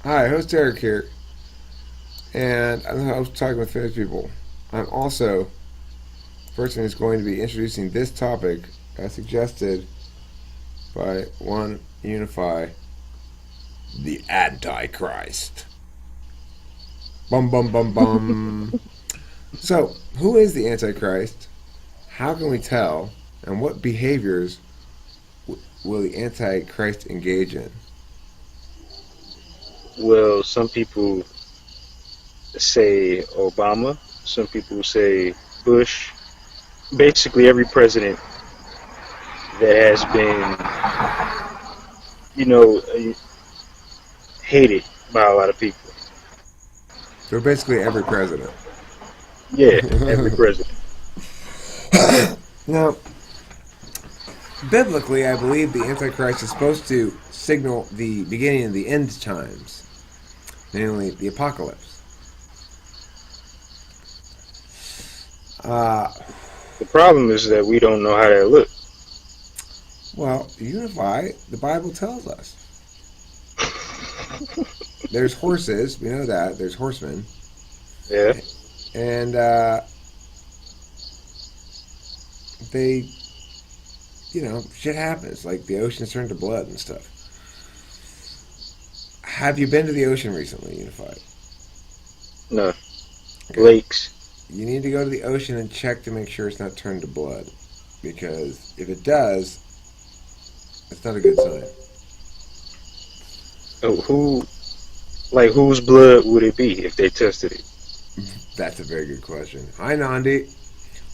Hi, host Eric here, and I was talking with famous people. I'm also the person who's going to be introducing this topic as suggested by one Unify, the Antichrist. Bum bum bum bum. So, who is the Antichrist? How can we tell? And what behaviors will the Antichrist engage in? Well, some people say Obama, some people say Bush. Basically, every president that has been, you know, hated by a lot of people. So basically, every president. Yeah, every president. Now, biblically, I believe the Antichrist is supposed to signal the beginning of the end times, namely the apocalypse. Uh, The problem is that we don't know how that looks. well, Unify, the Bible tells us. There's horses, we know that. There's horsemen. Yeah. And they, shit happens. Like the oceans turn to blood and stuff. Have you been to the ocean recently, Unified? No. Okay. Lakes. You need to go to the ocean and check to make sure it's not turned to blood. Because if it does, it's not a good sign. Oh, whose blood would it be if they tested it? That's a very good question. Hi, Nandi.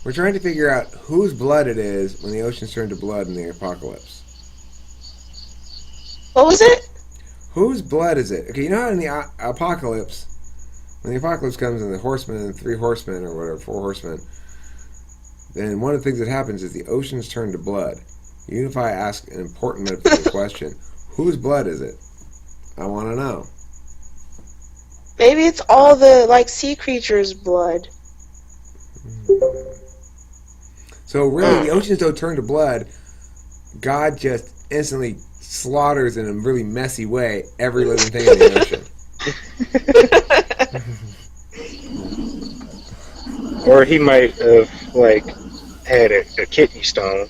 We're trying to figure out whose blood it is when the oceans turn to blood in the apocalypse. What was it? Whose blood is it? Okay, you know how in the apocalypse, when the apocalypse comes and the horsemen and 3 horsemen or whatever, 4 horsemen, then one of the things that happens is the oceans turn to blood. Unify asks an important metaphysical question. Whose blood is it? I want to know. Maybe it's all the sea creatures' blood. So really, the oceans don't turn to blood. God just instantly slaughters in a really messy way every living thing in the ocean. Or he might have had a kidney stone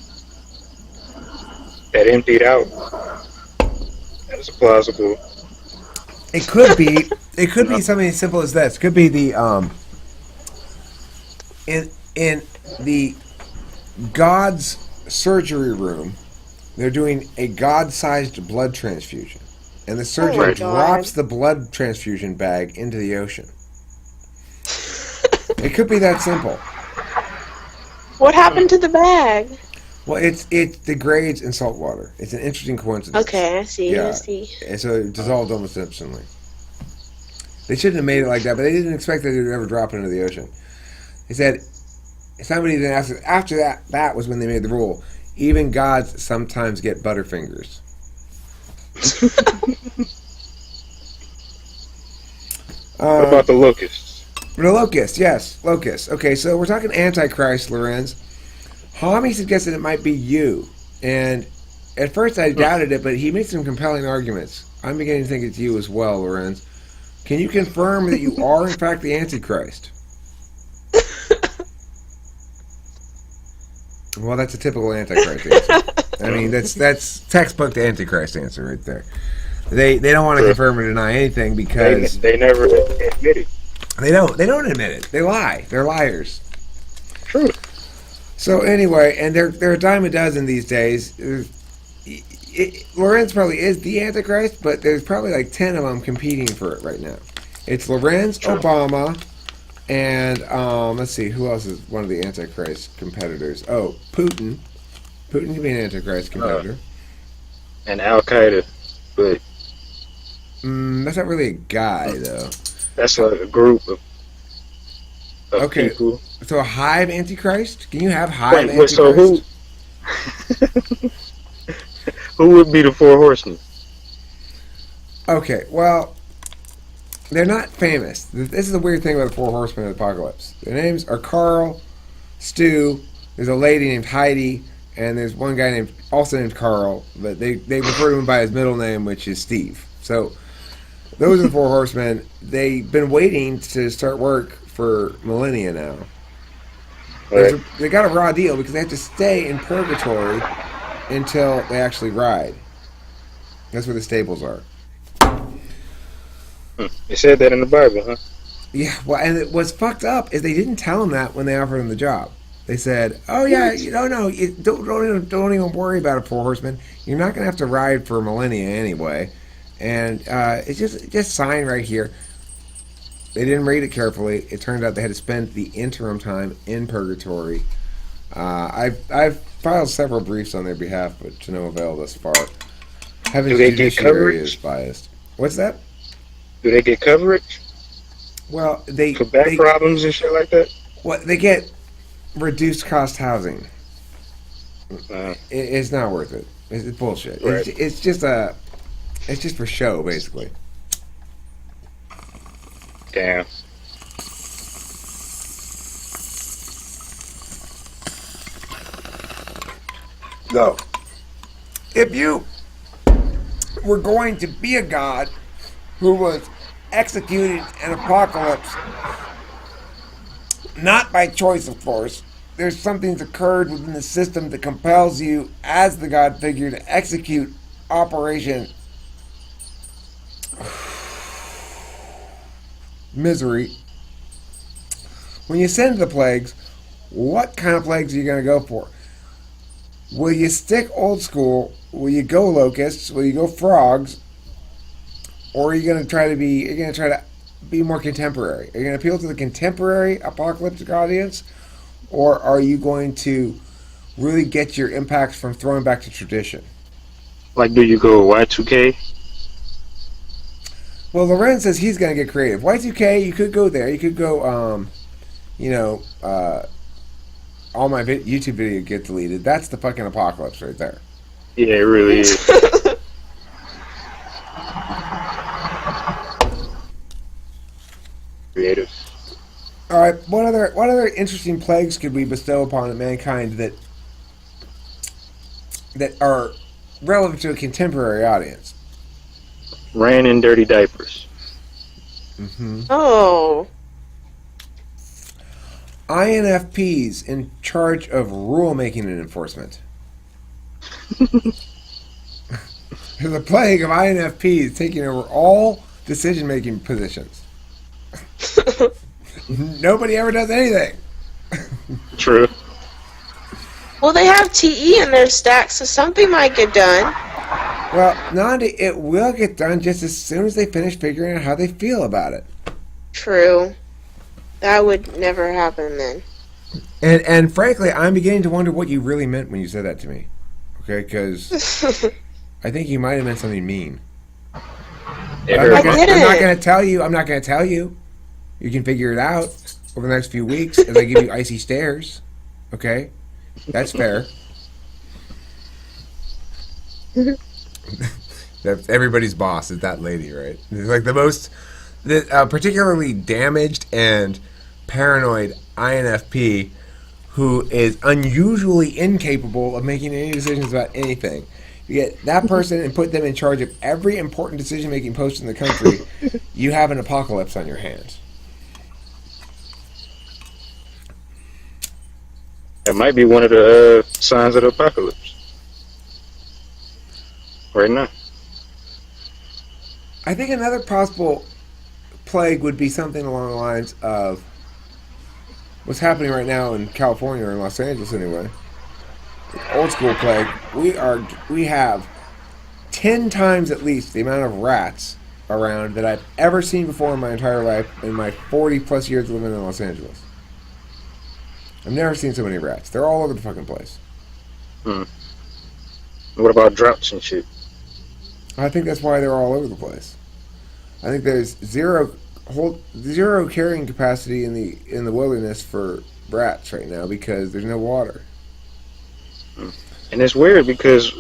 that emptied out. That's plausible. It could be. It could be something as simple as this. It could be the in the God's surgery room. They're doing a God-sized blood transfusion, and the surgeon drops the blood transfusion bag into the ocean. It could be that simple. What happened to the bag? Well, it degrades in salt water. It's an interesting coincidence. Okay, I see. Yeah. I see. And so it dissolved almost instantly. They shouldn't have made it like that, but they didn't expect that it would ever drop into the ocean. They said somebody then asked after that was when they made the rule. Even gods sometimes get butterfingers. What about the locusts? The locust, yes, locust. Okay, so we're talking Antichrist, Lorenz. Hami suggested it might be you, and at first I doubted it, but he made some compelling arguments. I'm beginning to think it's you as well, Lorenz. Can you confirm that you are in fact the Antichrist? Well, that's a typical Antichrist answer. I mean, that's textbook Antichrist answer right there. They don't want to confirm or deny anything because they never admit it. They don't admit it. They lie. They're liars. True. So anyway, and they're a dime a dozen these days. Lorenz probably is the Antichrist, but there's probably like 10 of them competing for it right now. It's Lorenz, Obama, and let's see, who else is one of the Antichrist competitors? Oh, Putin. Putin can be an Antichrist competitor. And Al Qaeda, but that's not really a guy though. That's like a group of okay. People. So a hive Antichrist? Can you have hive Antichrist? So who? Who would be the 4 horsemen? Okay, well, they're not famous. This is the weird thing about the 4 horsemen of the apocalypse. Their names are Carl, Stu, there's a lady named Heidi, and there's one guy also named Carl, but they refer to him by his middle name, which is Steve. So Those are the four horsemen. They've been waiting to start work for millennia now. Right. They got a raw deal because they have to stay in purgatory until they actually ride. That's where the stables are. It said that in the Bible, huh? Yeah, well, and what's fucked up is they didn't tell him that when they offered him the job. They said, "Oh yeah, you don't know, don't even worry about it, four horsemen. You're not gonna have to ride for millennia anyway, and it's just sign right here." They didn't read it carefully. It turned out they had to spend the interim time in purgatory. I've filed several briefs on their behalf, but to no avail thus far. Heaven's Do they get judiciary is coverage? biased. What's that? Do they get coverage Well, they for back they problems and shit like that? they get reduced cost housing. Uh, It's not worth it. It's bullshit. Right. It's just for show, basically. Damn. So, if you were going to be a god who was executed in apocalypse, not by choice, of course, there's something that's occurred within the system that compels you, as the god figure, to execute Operation Misery. When you send the plagues, what kind of plagues are you going to go for? Will you stick old school? Will you go locusts? Will you go frogs? Or are you going to try to be more contemporary? Are you going to appeal to the contemporary apocalyptic audience? Or are you going to really get your impacts from throwing back to tradition? Like, do you go Y2K? Well, Loren says he's going to get creative. Y2K, you could go there. You could go, all my YouTube video get deleted. That's the fucking apocalypse right there. Yeah, it really is. Creative. All right, what other interesting plagues could we bestow upon mankind that are relevant to a contemporary audience? Ran in dirty diapers. Mm-hmm. Oh. INFPs in charge of rule making and enforcement. There's a plague of INFPs taking over all decision making positions. Nobody ever does anything. True. Well, they have TE in their stack, so something might get done. Well, Nandi, it will get done just as soon as they finish figuring out how they feel about it. True. That would never happen then. And frankly, I'm beginning to wonder what you really meant when you said that to me. Okay, because I think you might have meant something mean. It I'm hurt not my- going to tell you. I'm not going to tell you. You can figure it out over the next few weeks as I give you icy stares. Okay? That's fair. That's everybody's boss is that lady, right? It's like the most particularly damaged and paranoid INFP who is unusually incapable of making any decisions about anything. You get that person and put them in charge of every important decision-making post in the country, you have an apocalypse on your hands. That might be one of the signs of the apocalypse. Right now. I think another possible plague would be something along the lines of what's happening right now in California or in Los Angeles anyway. Old school plague. We have 10 times at least the amount of rats around that I've ever seen before in my entire life in my 40 plus years living in Los Angeles. I've never seen so many rats. They're all over the fucking place. What about droughts and shit? I think that's why they're all over the place. I think there's zero carrying capacity in the wilderness for rats right now because there's no water. And it's weird because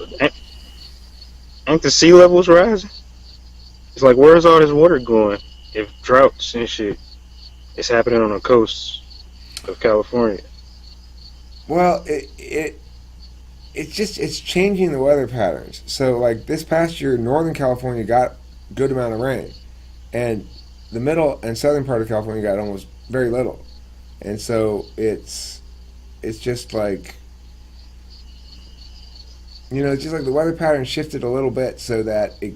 ain't the sea levels rising? It's like, where's all this water going if droughts and shit is happening on the coast of California? Well, it's changing the weather patterns. So like this past year, Northern California got a good amount of rain. and the middle and southern part of California got almost very little, and so it's just like, it's just like the weather pattern shifted a little bit so that it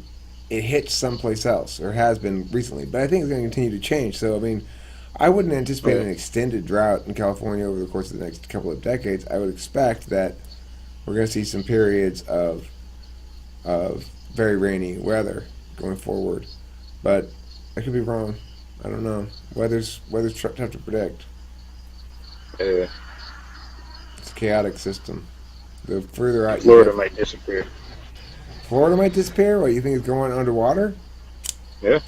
hits someplace else, or has been recently. But I think it's going to continue to change. So, I mean, I wouldn't anticipate an extended drought in California over the course of the next couple of decades. I would expect that we're going to see some periods of very rainy weather going forward. But I could be wrong. I don't know. Weather's tough to predict. Yeah. It's a chaotic system. The further out Florida might disappear. Florida might disappear? What, you think it's going underwater? Yeah.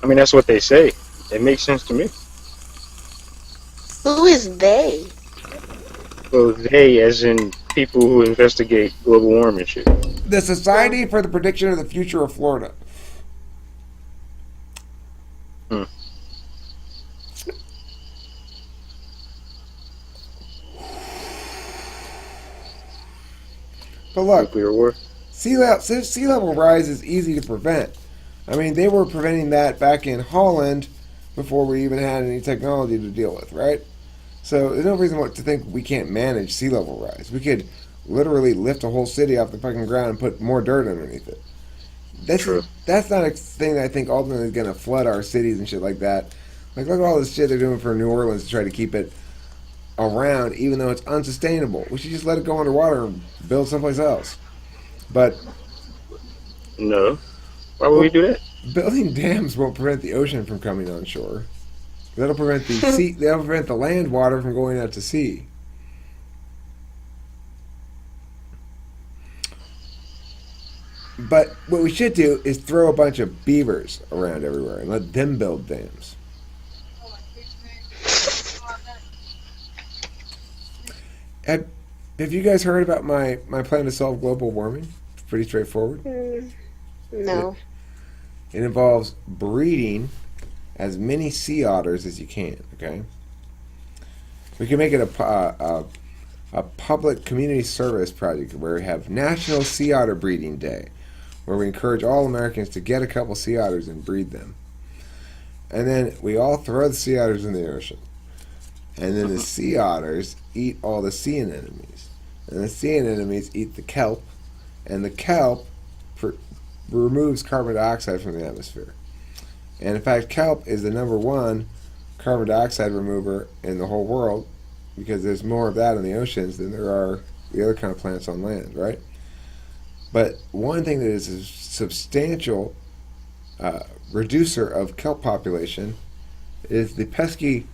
I mean, that's what they say. It makes sense to me. Who is they? Well, they, as in people who investigate global warming shit. The Society for the Prediction of the Future of Florida. Hmm. But look, Nuclear war. sea level rise is easy to prevent. I mean, they were preventing that back in Holland before we even had any technology to deal with, right? So there's no reason to think we can't manage sea level rise. We could literally lift a whole city off the fucking ground and put more dirt underneath it. That's not a thing that I think ultimately is going to flood our cities and shit like that. Like, look at all this shit they're doing for New Orleans to try to keep it around, even though it's unsustainable. We should just let it go underwater and build someplace else. But No. Why would we do that? building dams won't prevent the ocean from coming on shore. That'll prevent the sea. That'll prevent the land water from going out to sea. But what we should do is throw a bunch of beavers around everywhere and let them build dams. Have you guys heard about my plan to solve global warming? It's pretty straightforward. No. It involves breeding as many sea otters as you can, okay? We can make it a public community service project where we have National Sea Otter Breeding Day, where we encourage all Americans to get a couple sea otters and breed them. And then we all throw the sea otters in the ocean. And then the sea otters eat all the sea anemones. And the sea anemones eat the kelp, and the kelp removes carbon dioxide from the atmosphere. And in fact, kelp is the #1 carbon dioxide remover in the whole world, because there's more of that in the oceans than there are the other kind of plants on land, right? But one thing that is a substantial reducer of kelp population is the pesky,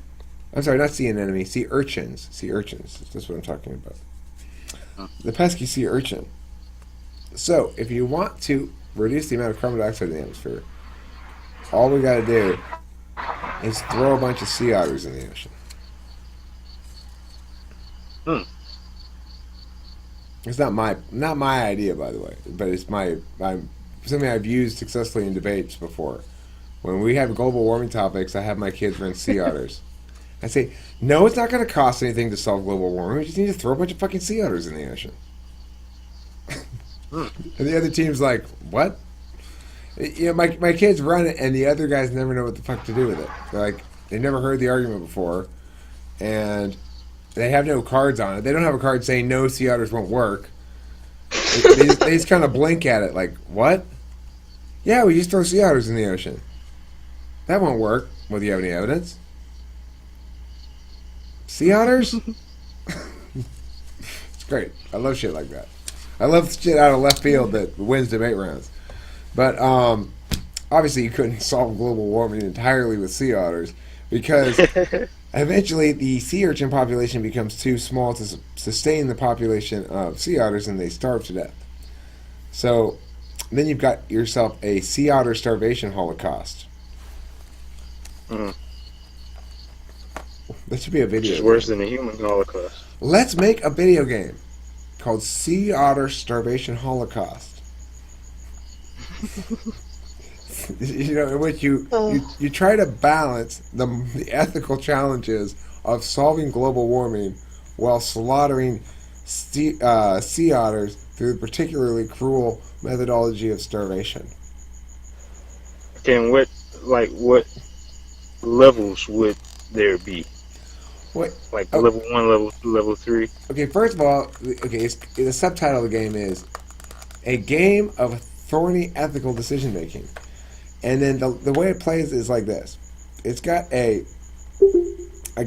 I'm sorry, not sea anemone, sea urchins. Sea urchins, that's what I'm talking about. The pesky sea urchin. So, if you want to reduce the amount of carbon dioxide in the atmosphere, all we gotta do is throw a bunch of sea otters in the ocean. It's not my idea, by the way, but it's something I've used successfully in debates before. When we have global warming topics, I have my kids run sea otters. I say, no, it's not going to cost anything to solve global warming. We just need to throw a bunch of fucking sea otters in the ocean. And the other team's like, what? My kids run it, and the other guys never know what the fuck to do with it. They're like, they've never heard the argument before, and they have no cards on it. They don't have a card saying no, sea otters won't work. They just kind of blink at it like, what? Yeah, we just throw sea otters in the ocean. That won't work. Well, do you have any evidence? Sea otters? It's great. I love shit like that. I love shit out of left field that wins debate rounds. But obviously you couldn't solve global warming entirely with sea otters, because eventually the sea urchin population becomes too small to sustain the population of sea otters, and they starve to death. So then you've got yourself a sea otter starvation holocaust. That should be a video. Which is worse than the human holocaust. Let's make a video game called Sea Otter Starvation Holocaust. In which you try to balance the ethical challenges of solving global warming while slaughtering sea otters through the particularly cruel methodology of starvation. Okay, and what levels would there be? What? Like Oh, level 1, level 2, level 3? okay, first of all, okay, the subtitle of the game is A Game of Thorny Ethical Decision Making. And then the way it plays is like this. It's got a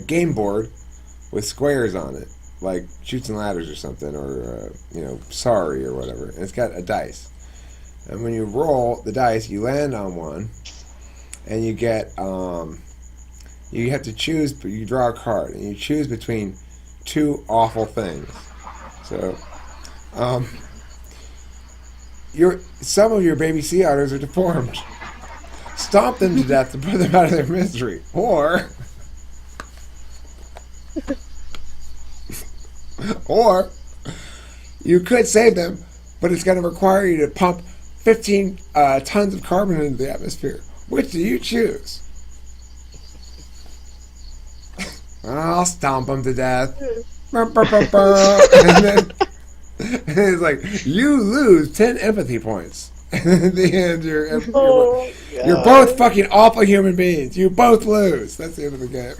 game board with squares on it, like Chutes and Ladders or something, or Sorry or whatever. And it's got a dice. And when you roll the dice, you land on one, and you get you have to choose. You draw a card, and you choose between two awful things. So, some of your baby sea otters are deformed. Stomp them to death to put them out of their misery, or you could save them, but it's going to require you to pump 15 tons of carbon into the atmosphere. Which do you choose? I'll stomp them to death. And then it's like, you lose 10 empathy points. And at the end, you're both fucking awful human beings. You both lose. That's the end of the game.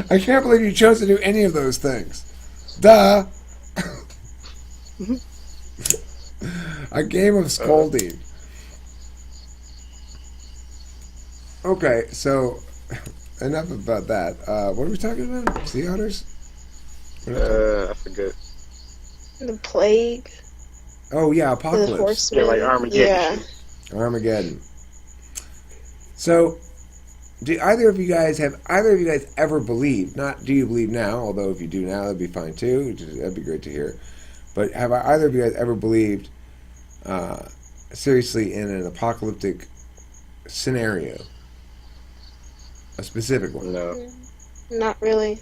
I can't believe you chose to do any of those things. Duh. A game of scolding. Okay, so enough about that. What are we talking about? Sea otters? I forget. The plague. Oh yeah, The apocalypse. horsemen. Yeah, like Armageddon. Yeah. Armageddon. So, have either of you guys ever believed? Not do you believe now? Although if you do now, that'd be fine too. That'd be great to hear. But have either of you guys ever believed seriously in an apocalyptic scenario? A specific one? No. Not really.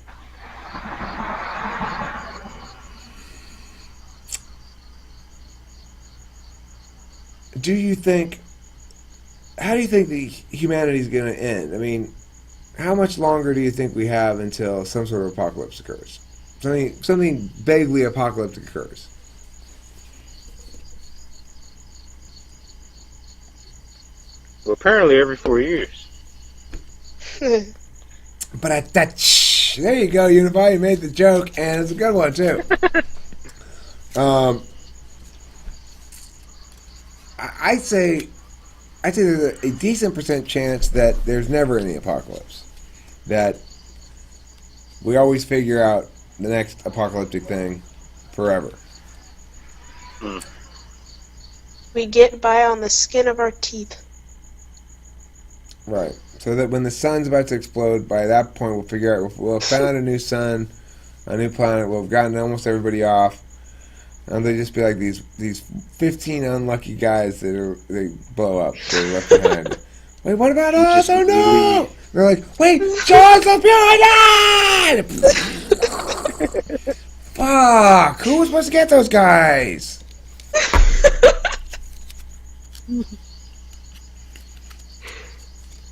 Do you think? How do you think the humanity is going to end? I mean, how much longer do you think we have until some sort of apocalypse occurs? Something vaguely apocalyptic occurs. Well, apparently every 4 years. But at that, there you go, Unify. You made the joke, and it's a good one too. I'd say there's a decent percent chance that there's never any apocalypse. That we always figure out the next apocalyptic thing forever. We get by on the skin of our teeth. Right. So that when the sun's about to explode, by that point we'll figure out, we'll have found a new sun, a new planet, we'll have gotten almost everybody off. And they just be like these 15 unlucky guys they blow up. They're left behind. Wait, what about us? Oh no! They're like, wait, John's left behind! Fuck! Who was supposed to get those guys?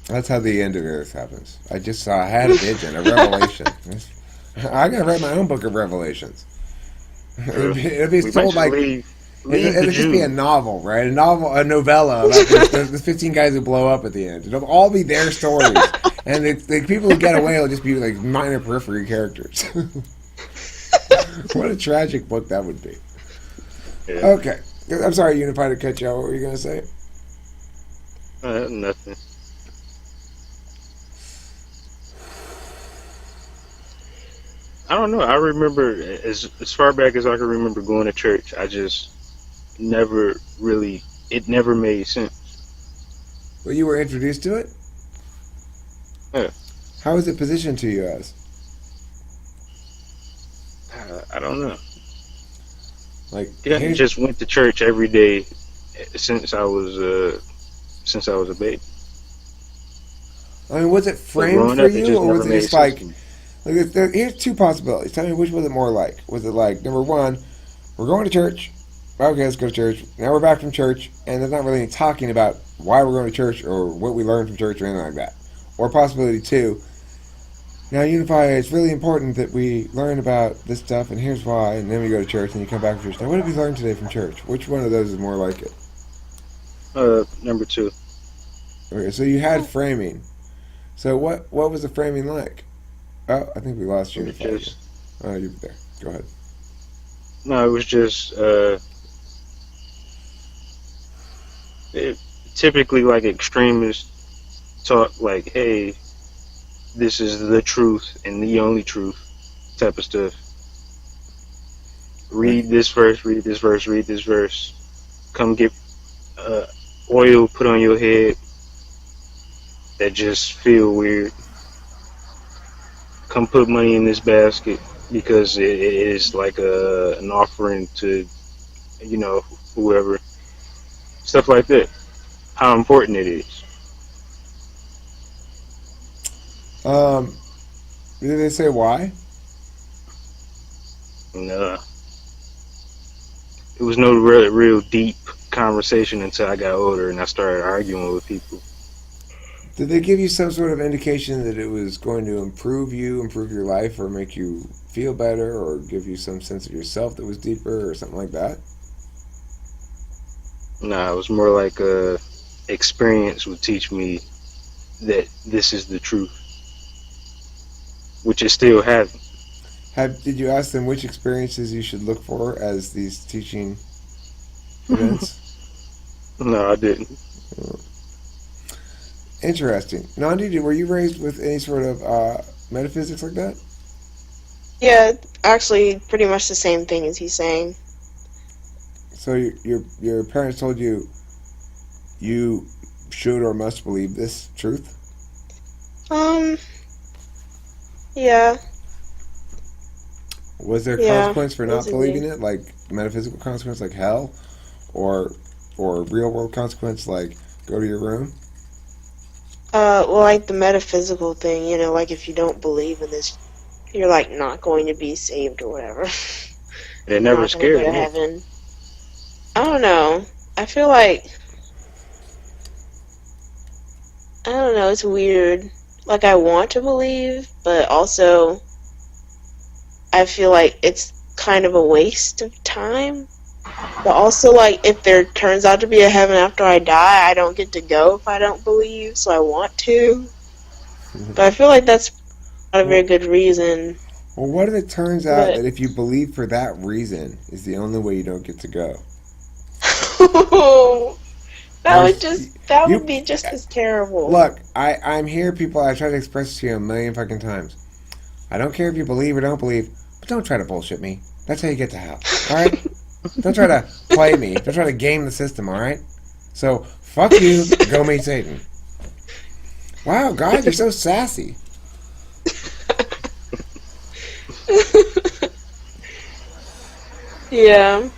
That's how the end of Earth happens. I had a vision, a revelation. I gotta write my own book of revelations. It'd be sold like it'd just be a novel, right? A novella about the 15 guys who blow up at the end. It'll all be their stories, and the people who get away will just be like minor periphery characters. What a tragic book that would be. Yeah. Okay, I'm sorry, Unify, to cut you out. What were you gonna say? Nothing. I don't know. I remember as far back as I can remember going to church. I just never really. It never made sense. Well, you were introduced to it. Yeah. How is it positioned to you as? I don't know. Like, Yeah, I just went to church every day since I was a baby. I mean, was it framed Growing for up, it you, just or never was it made just sense like? to me. Here's two possibilities. Tell me, which was it more like? Was it like, number one, we're going to church. Okay, let's go to church. Now we're back from church, and there's not really any talking about why we're going to church or what we learned from church or anything like that. Or possibility two, now Unify, it's really important that we learn about this stuff, and here's why, and then we go to church, and you come back from church. Now, what did we learn today from church? Which one of those is more like it? Number two. Okay, so you had framing. So what was the framing like? Oh, I think we lost It was Unify again. just Oh, you're there. Go ahead. no. It was just it, typically like extremists talk like, "Hey, this is the truth and the only truth," type of stuff. Like, Read this verse. Read this verse. Read this verse. Come get uh, oil put on your head that just feel weird. Come put money in this basket because it is like an offering to, you know, whoever. Stuff like that. How important it is. um, did they say why? And it was no real deep conversation until I got older and I started arguing with people. Did they give you some sort of indication that it was going to improve you, improve your life, or make you feel better, or give you some sense of yourself that was deeper, or something like that? Nah, it was more like experience would teach me that this is the truth, which it still hasn't. Did you ask them which experiences you should look for as these teaching events? No, I didn't. Interesting. Nandi, were you raised with any sort of metaphysics like that? Yeah, actually, pretty much the same thing as he's saying. So your parents told you you should or must believe this truth? Yeah. Was there Yeah, consequence for not basically. believing it, like metaphysical consequence, like hell, or real world consequence, like go to your room? Well, like the metaphysical thing, you know, like if you don't believe in this, you're like not going to be saved or whatever. It You're never not going to go scared to me. heaven. I don't know. I feel like, I don't know, it's weird. Like I want to believe, but also I feel like it's kind of a waste of time. But also, like, if there turns out to be a heaven after I die, I don't get to go if I don't believe, so I want to. But I feel like that's not a very Well, good reason. well, what if it turns out But that if you believe for that reason is the only way you don't get to go? There's that you would be just as terrible. look. I'm here, people. I try to express this to you a million fucking times. I don't care if you believe or don't believe, but don't try to bullshit me. That's how you get to hell. All right? Don't try to play me. Don't try to game the system. All right? So fuck you. Go meet Satan. Wow, God, you're so sassy. Yeah.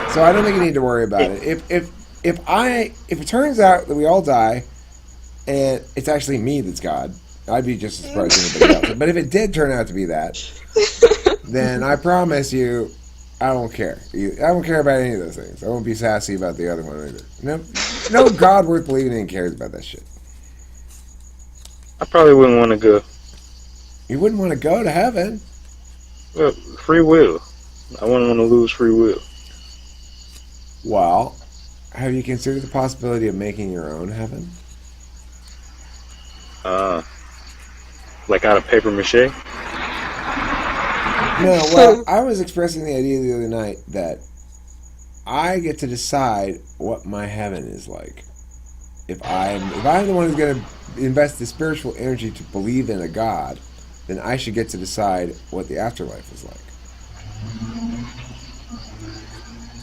So I don't think you need to worry about it. If it turns out that we all die and it's actually me that's God, I'd be just as surprised as anybody else. But if it did turn out to be that, then I promise you, I don't care. I don't care about any of those things. I won't be sassy about the other one either. No God worth believing in cares about that shit. I probably wouldn't want to go. You wouldn't want to go to heaven. Well, free will. I wouldn't want to lose free will. Well, have you considered the possibility of making your own heaven? Uh, like out of paper mache. No, well, I was expressing the idea the other night that I get to decide what my heaven is like. If I'm the one who's going to invest the spiritual energy to believe in a God, then I should get to decide what the afterlife is like.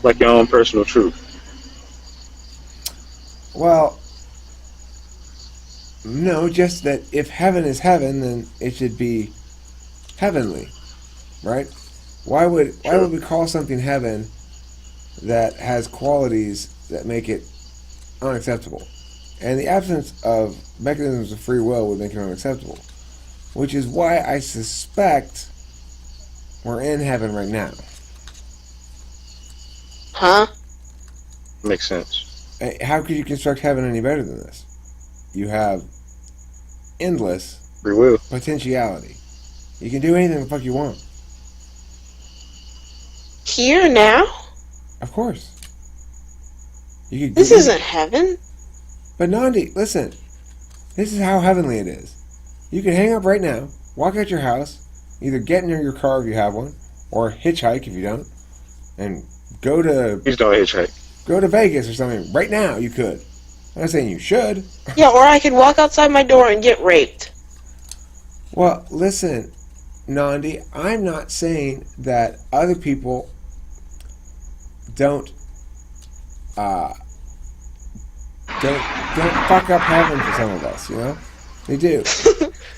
Like your own personal truth. Well, no, just that if heaven is heaven, then it should be heavenly, right? Why would we call something heaven that has qualities that make it unacceptable? And the absence of mechanisms of free will would make it unacceptable, which is why I suspect we're in heaven right now. Huh? Makes sense. How could you construct heaven any better than this? You have endless Free will. potentiality. You can do anything the fuck you want. Here now? Of course. You could. This isn't heaven. But Nandi, listen. This is how heavenly it is. You can hang up right now, walk out your house, either get in your car if you have one, or hitchhike if you don't, and go to Please don't hitchhike. go to Vegas or something. Right now, you could. I'm not saying you should. Yeah, or I could walk outside my door and get raped. Well, listen, Nandi, I'm not saying that other people don't fuck up heaven for some of us, you know? They do.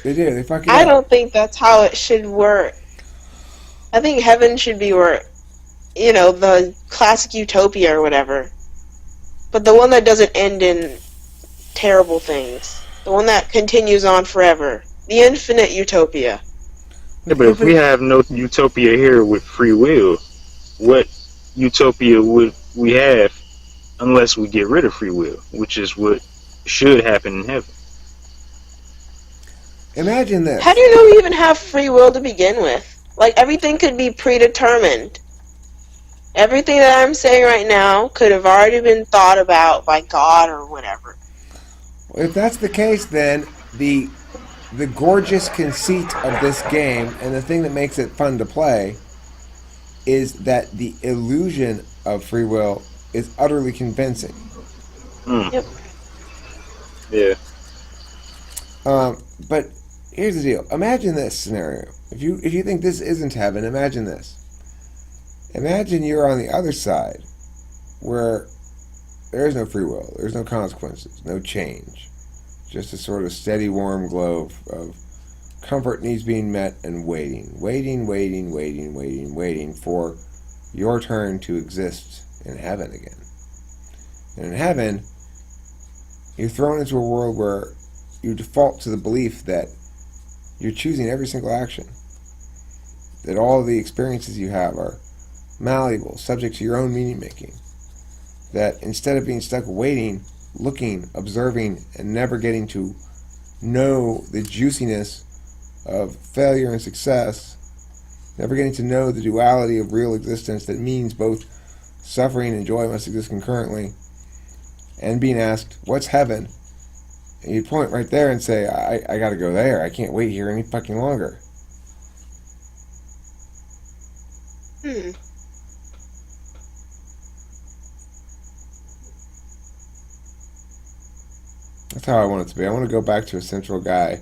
They do. They fuck it I up. don't think that's how it should work. I think heaven should be where, the classic utopia or whatever. But the one that doesn't end in terrible things. The one that continues on forever. The infinite utopia. Yeah, but if we have no utopia here with free will, what utopia would we have unless we get rid of free will, which is what should happen in heaven? Imagine this. How do you know we even have free will to begin with? Like, everything could be predetermined. Everything that I'm saying right now could have already been thought about by God or whatever. If that's the case, then the gorgeous conceit of this game and the thing that makes it fun to play is that the illusion of free will is utterly convincing. Yep. Yeah. But here's the deal. Imagine this scenario. If you think this isn't heaven, imagine this. Imagine you're on the other side where there is no free will, there's no consequences, no change. Just a sort of steady, warm glow of comfort needs being met and waiting for your turn to exist in heaven again. And in heaven, you're thrown into a world where you default to the belief that you're choosing every single action. That all of the experiences you have are malleable, subject to your own meaning making. That instead of being stuck waiting, looking, observing, and never getting to know the juiciness of failure and success, never getting to know the duality of real existence that means both suffering and joy must exist concurrently, and being asked, what's heaven? And you'd point right there and say, I gotta go there. I can't wait here any fucking longer. That's how I want it to be. I want to go back to a central guy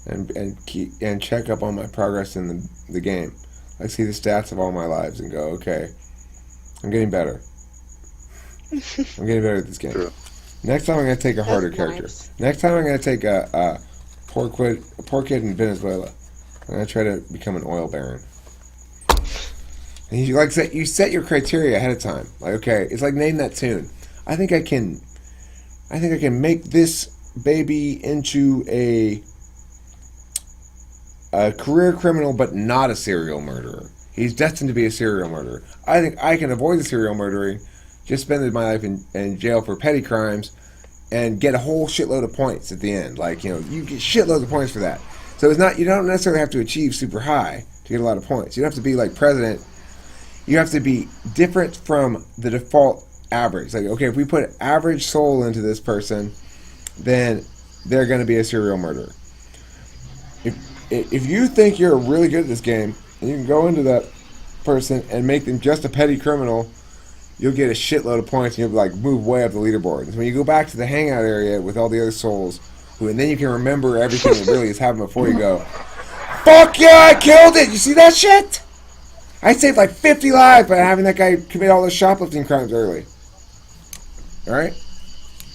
and check up on my progress in the game. I see the stats of all my lives and go, okay, I'm getting better. I'm getting better at this game. True. Next time I'm going to take a harder character. Nice. Next time I'm going to take a poor kid in Venezuela. I'm going to try to become an oil baron. And you set your criteria ahead of time. Like, okay, it's like name that tune. I think I can make this baby into a career criminal, but not a serial murderer. He's destined to be a serial murderer. I think I can avoid the serial murdering, just spend my life in jail for petty crimes, and get a whole shitload of points at the end. Like, you get shitloads of points for that. So it's not, you don't necessarily have to achieve super high to get a lot of points. You don't have to be like president. You have to be different from the default average. Like, okay, if we put average soul into this person, then they're going to be a serial murderer. If you think you're really good at this game, and you can go into that person and make them just a petty criminal, you'll get a shitload of points, and you'll move way up the leaderboard. And when you go back to the hangout area with all the other souls, and then you can remember everything that really has happened before you go, fuck yeah, I killed it! You see that shit? I saved 50 lives by having that guy commit all those shoplifting crimes early. Alright?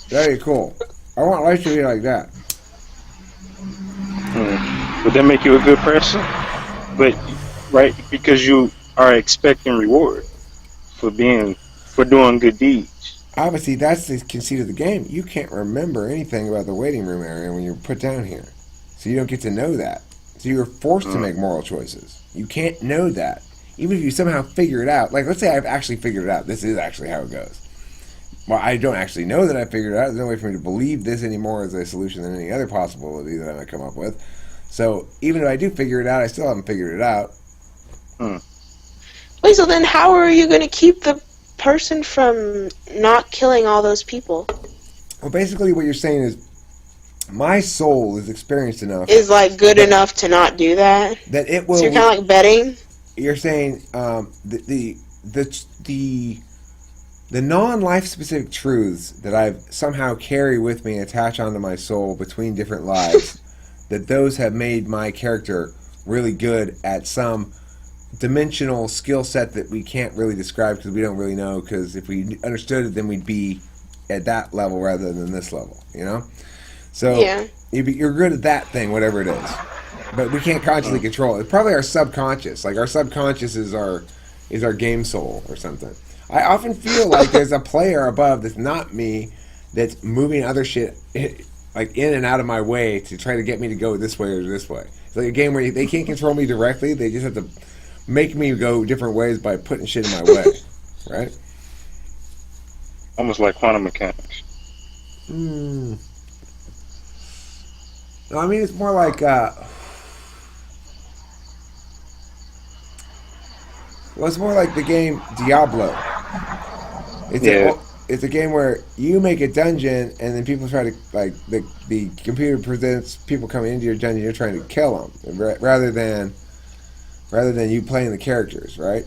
Very cool. I want life to be like that. Would that make you a good person? But, right, because you are expecting reward for doing good deeds. Obviously, that's the conceit of the game. You can't remember anything about the waiting room area when you're put down here. So you don't get to know that. So you're forced to make moral choices. You can't know that. Even if you somehow figure it out. Let's say I've actually figured it out. This is actually how it goes. Well, I don't actually know that I figured it out. There's no way for me to believe this anymore as a solution than any other possibility that I might come up with. So even if I do figure it out, I still haven't figured it out. Wait, so then how are you going to keep the person from not killing all those people? Well, basically, what you're saying is, my soul is experienced enough. Is like good enough to not do that? That it will. So you're kind of like betting. You're saying the non-life specific truths that I've somehow carry with me and attach onto my soul between different lives, that those have made my character really good at some dimensional skill set that we can't really describe because we don't really know, because if we understood it, then we'd be at that level rather than this level, you know? So Yeah. you're good at that thing, whatever it is. But we can't consciously control it. It's probably our subconscious. Like, our subconscious is our game soul or something. I often feel like there's a player above that's not me, that's moving other shit like in and out of my way to try to get me to go this way or this way. It's like a game where they can't control me directly. They just have to make me go different ways by putting shit in my way, right? Almost like quantum mechanics. No, I mean, it's more like well, it's more like the game Diablo. It's a game where you make a dungeon and then people try to, like, the computer presents people coming into your dungeon, you're trying to kill them rather than you playing the characters, right?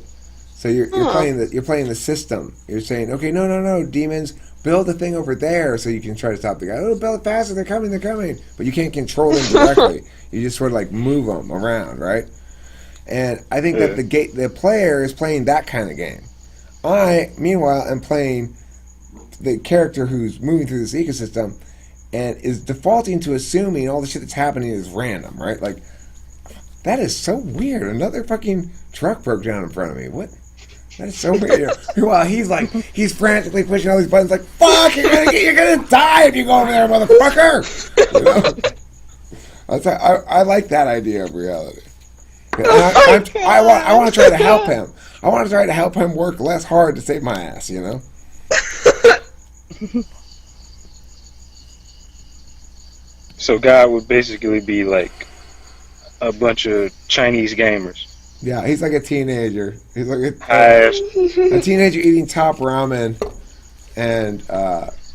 So you're playing the system. You're saying, okay, no, demons, build the thing over there so you can try to stop the guy. Oh, build it faster, they're coming. But you can't control them directly. You just sort of like move them around, right? And I think that the player is playing that kind of game. I, meanwhile, am playing the character who's moving through this ecosystem and is defaulting to assuming all the shit that's happening is random, right? Like, that is so weird. Another fucking truck broke down in front of me. What? That is so weird. While he's frantically pushing all these buttons, like, fuck, you're gonna die if you go over there, motherfucker. You know? I like that idea of reality. I want to try to help him. I want to try to help him work less hard to save my ass, you know? So God would basically be like a bunch of Chinese gamers. Yeah, he's like a teenager. He's like a teenager eating top ramen and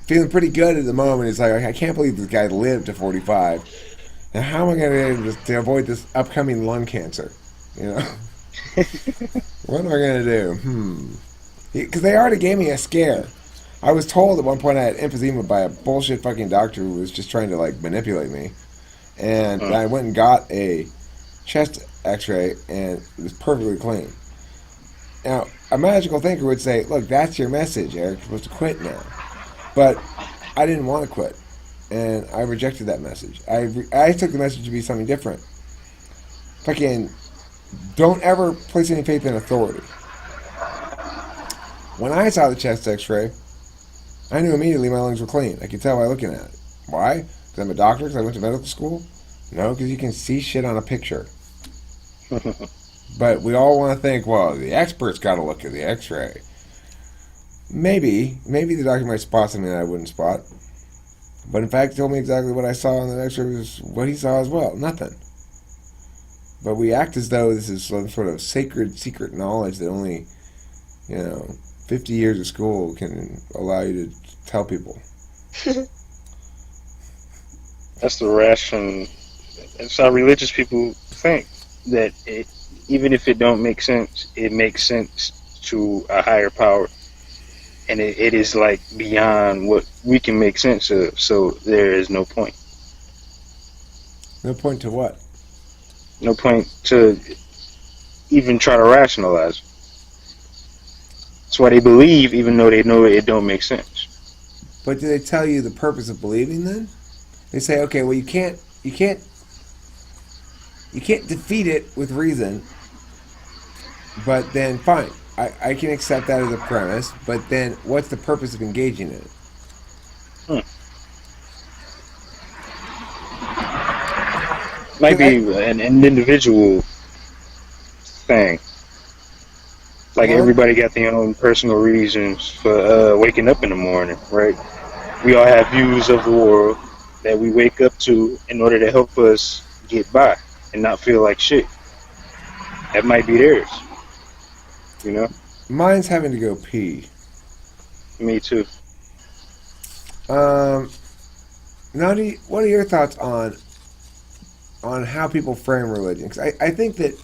feeling pretty good at the moment. He's like, I can't believe this guy lived to 45. Now, how am I going to be able to avoid this upcoming lung cancer? You know? What am I going to do? Because they already gave me a scare. I was told at one point I had emphysema by a bullshit fucking doctor who was just trying to, like, manipulate me. And I went and got a chest x-ray, and it was perfectly clean. Now, a magical thinker would say, look, that's your message, Eric. You're supposed to quit now. But I didn't want to quit. And I rejected that message. I took the message to be something different. Fucking, don't ever place any faith in authority. When I saw the chest x-ray, I knew immediately my lungs were clean. I could tell by looking at it. Why? Because I'm a doctor? Because I went to medical school? No, because you can see shit on a picture. But we all want to think, well, the expert's got to look at the x-ray. Maybe the doctor might spot something that I wouldn't spot. But in fact, he told me exactly what I saw on the x-ray was what he saw as well. Nothing. But we act as though this is some sort of sacred, secret knowledge that only, 50 years of school can allow you to tell people. That's the ration. That's how religious people think. That even if it don't make sense, it makes sense to a higher power. And it is like beyond what we can make sense of, so there is no point. No point to what? No point to even try to rationalize it. That's why they believe, even though they know it don't make sense. But do they tell you the purpose of believing then? They say, okay, well, you can't defeat it with reason, but then fine. I can accept that as a premise, but then what's the purpose of engaging in it? Might be an individual thing. Like everybody got their own personal reasons for waking up in the morning, right? We all have views of the world that we wake up to in order to help us get by and not feel like shit. That might be theirs. You know? Mine's having to go pee. Me too. Um, Nani, what are your thoughts on how people frame religion? Because I think that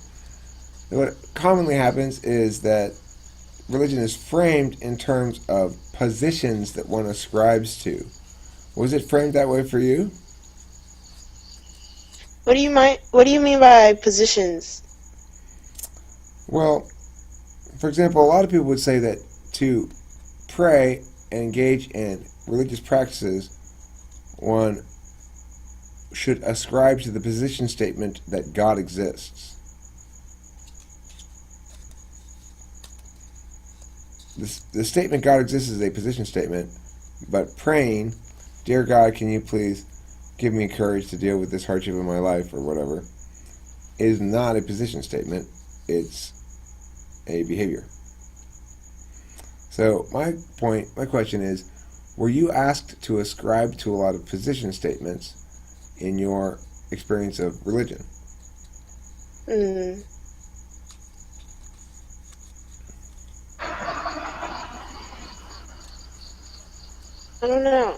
what commonly happens is that religion is framed in terms of positions that one ascribes to. Was it framed that way for you? What do you mean by positions? Well, for example, a lot of people would say that to pray and engage in religious practices, one should ascribe to the position statement that God exists. The statement God exists is a position statement, but praying, "Dear God, can you please give me courage to deal with this hardship in my life," or whatever, is not a position statement. It's a behavior. So my question is, were you asked to ascribe to a lot of position statements in your experience of religion? Hmm. I don't know.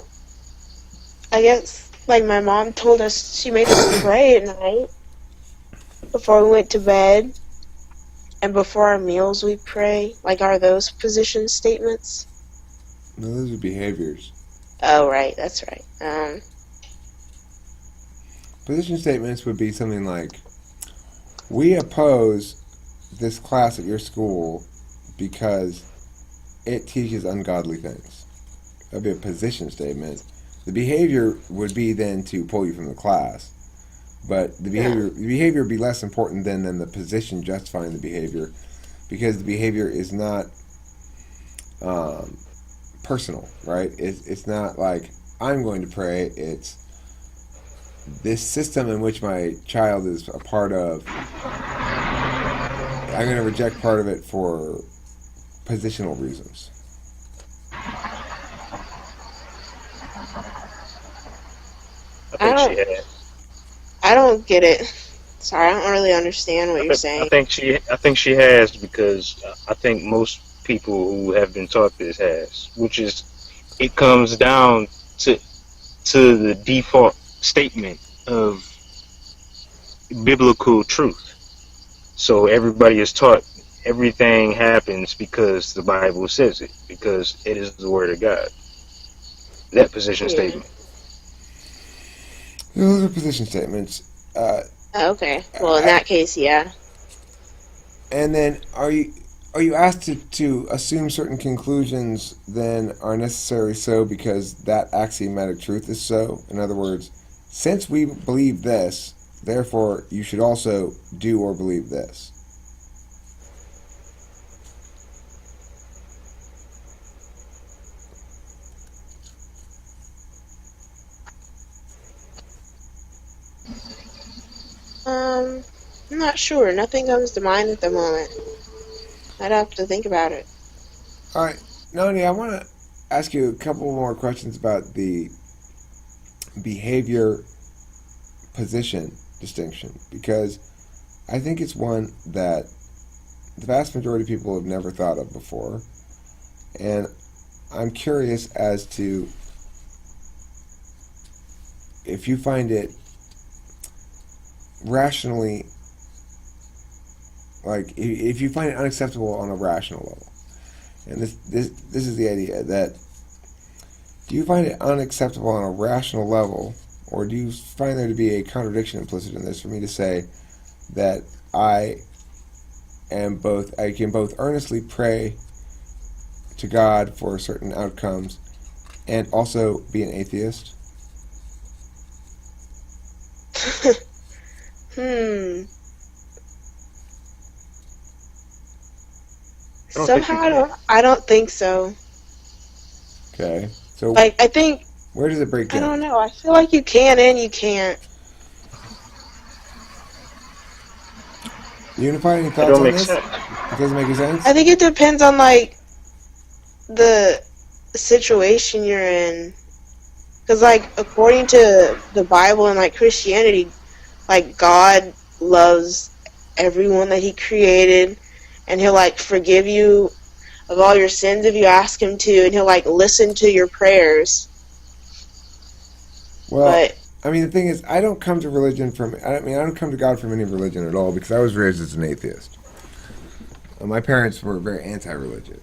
I guess like my mom told us she made us pray at night before we went to bed, and before our meals we pray. Like, are those position statements? No, those are behaviors. Oh, right, that's right. Position statements would be something like, "We oppose this class at your school because it teaches ungodly things." That'd be a position statement. The behavior would be then to pull you from the class, but the behavior would be less important than the position justifying the behavior, because the behavior is not personal, right? It's not like I'm going to pray. It's this system in which my child is a part of. I'm going to reject part of it for positional reasons. I I think she don't, has. I don't get it. Sorry, I don't really understand what you're saying. I think she has because I think most people who have been taught this has, which is it comes down to the default statement of biblical truth. So everybody is taught everything happens because the Bible says it, because it is the word of God. That position Yeah. statement. Those are position statements. Okay. Well, in that case, yeah. And then are you asked to assume certain conclusions then are necessary so because that axiomatic truth is so? In other words, since we believe this, therefore you should also do or believe this. I'm not sure. Nothing comes to mind at the moment. I'd have to think about it. All right, Nani, I want to ask you a couple more questions about the behavior position distinction, because I think it's one that the vast majority of people have never thought of before, and I'm curious as to if you find it rationally, like if you find it unacceptable on a rational level. And this is the idea that, do you find it unacceptable on a rational level, or do you find there to be a contradiction implicit in this for me to say that I can both earnestly pray to God for certain outcomes and also be an atheist? Hmm. I don't think you Somehow can. I don't think so. Okay, so Like, I think, where does it break I down? don't know. I feel like you can and you can't. Unify, any It thoughts don't on make this? sense. It doesn't make any sense? I think it depends on, like, the situation you're in. Because, like, according to the Bible and, like, Christianity, like, God loves everyone that he created, and he'll, like, forgive you of all your sins if you ask him to, and he'll like listen to your prayers. Well, But I mean, the thing is, I don't come to religion from. I don't come to God from any religion at all because I was raised as an atheist. My parents were very anti-religion.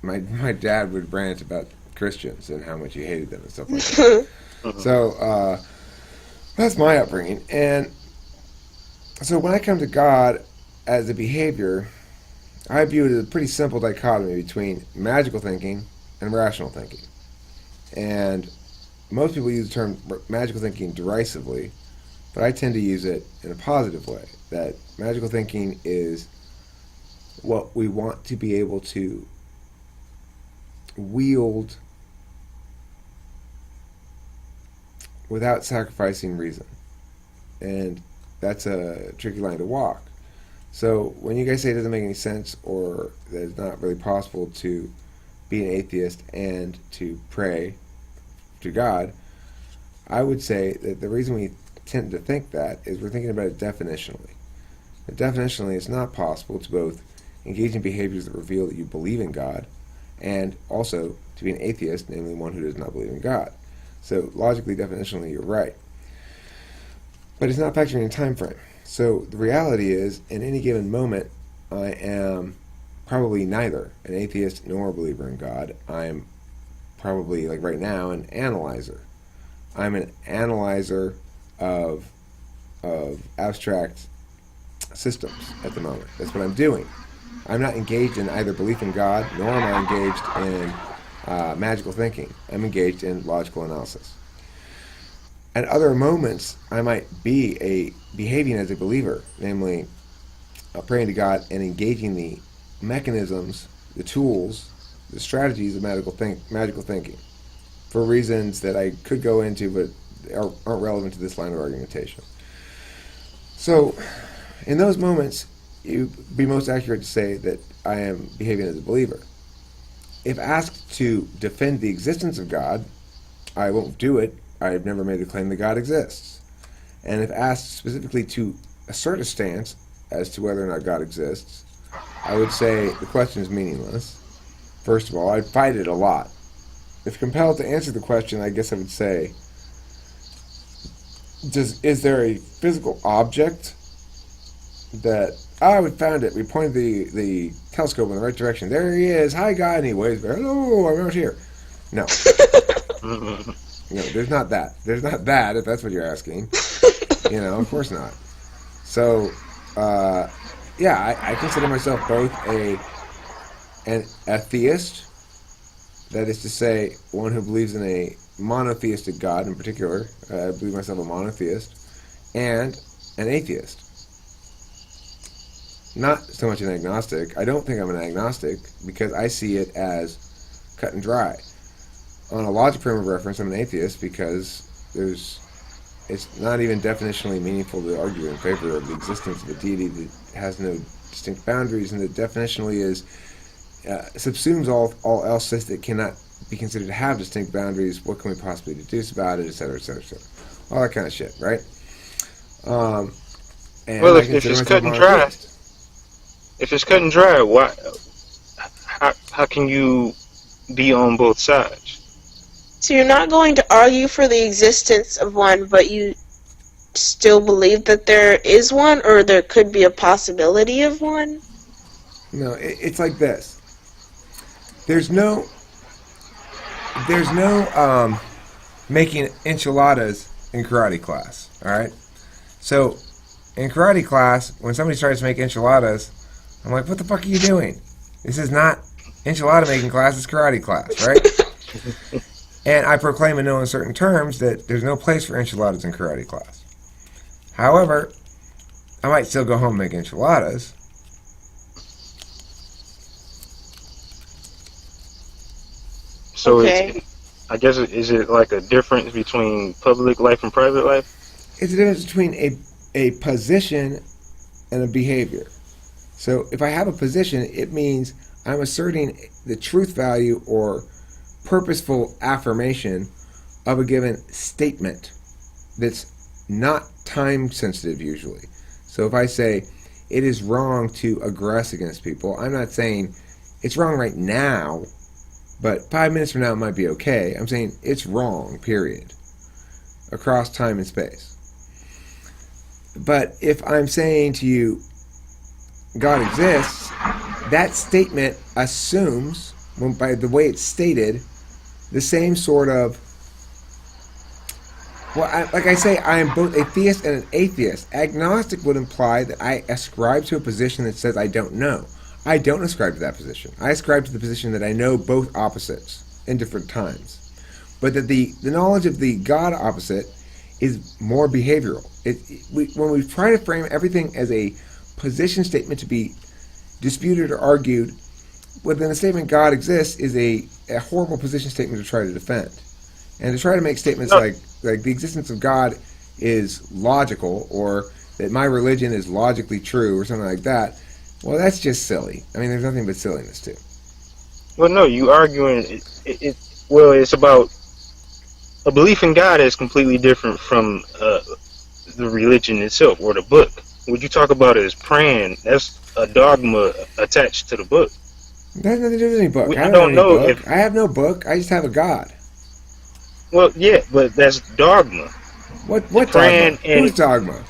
My dad would rant about Christians and how much he hated them and stuff like that. So that's my upbringing, and so when I come to God as a behavior, I view it as a pretty simple dichotomy between magical thinking and rational thinking. And most people use the term magical thinking derisively, but I tend to use it in a positive way. That magical thinking is what we want to be able to wield without sacrificing reason. And that's a tricky line to walk. So when you guys say it doesn't make any sense or that it's not really possible to be an atheist and to pray to God, I would say that the reason we tend to think that is we're thinking about it definitionally. That definitionally, it's not possible to both engage in behaviors that reveal that you believe in God and also to be an atheist, namely one who does not believe in God. So logically, definitionally, you're right. But it's not factoring in time frame. So the reality is, in any given moment, I am probably neither an atheist nor a believer in God. I'm probably, like right now, an analyzer. I'm an analyzer of abstract systems at the moment. That's what I'm doing. I'm not engaged in either belief in God, nor am I engaged in magical thinking. I'm engaged in logical analysis. At other moments, I might be behaving as a believer, namely praying to God and engaging the mechanisms, the tools, the strategies of magical thinking, for reasons that I could go into, but aren't relevant to this line of argumentation. So, in those moments, it would be most accurate to say that I am behaving as a believer. If asked to defend the existence of God, I won't do it. I've never made the claim that God exists. And if asked specifically to assert a stance as to whether or not God exists, I would say the question is meaningless. First of all, I'd fight it a lot. If compelled to answer the question, I guess I would say, is there a physical object that, we found it. We pointed the telescope in the right direction. There he is. Hi, God. And he waves. Hello, I'm out here. No. No, there's not that. There's not that, if that's what you're asking. Of course not. So, I consider myself both an atheist, that is to say, one who believes in a monotheistic God in particular. I believe myself a monotheist, and an atheist. Not so much an agnostic. I don't think I'm an agnostic because I see it as cut and dry. On a logic frame of reference, I'm an atheist because it's not even definitionally meaningful to argue in favor of the existence of a deity that has no distinct boundaries and that definitionally subsumes all else that cannot be considered to have distinct boundaries. What can we possibly deduce about it, et cetera, et cetera, et cetera. All that kind of shit, right? And well, if it's cut and dry, why? How can you be on both sides? So you're not going to argue for the existence of one, but you still believe that there is one, or there could be a possibility of one? No, it's like this. There's no making enchiladas in karate class, all right? So in karate class, when somebody starts to make enchiladas, I'm like, what the fuck are you doing? This is not enchilada making class, it's karate class, right? And I proclaim in no uncertain terms that there's no place for enchiladas in karate class. However, I might still go home and make enchiladas. So okay. is it like a difference between public life and private life? It's a difference between a position and a behavior. So if I have a position, it means I'm asserting the truth value or purposeful affirmation of a given statement that's not time sensitive usually. So if I say it is wrong to aggress against people, I'm not saying it's wrong right now, but 5 minutes from now it might be okay. I'm saying it's wrong, period, across time and space. But if I'm saying to you, God exists, that statement assumes, by the way it's stated, the same sort of, well, like I say, I am both a theist and an atheist. Agnostic would imply that I ascribe to a position that says I don't know. I don't ascribe to that position. I ascribe to the position that I know both opposites in different times. But that the knowledge of the God opposite is more behavioral. When we try to frame everything as a position statement to be disputed or argued, within the statement God exists is a horrible position statement to try to defend. And to try to make statements like the existence of God is logical, or that my religion is logically true, or something like that, well, that's just silly. I mean, there's nothing but silliness to it. Well, no, you arguing well, it's about a belief in God is completely different from the religion itself or the book. What you talk about is praying. That's a dogma attached to the book. That has nothing to do with any book. I don't know if I have no book. I just have a God. Well, yeah, but that's dogma. What dogma? Who's dogma?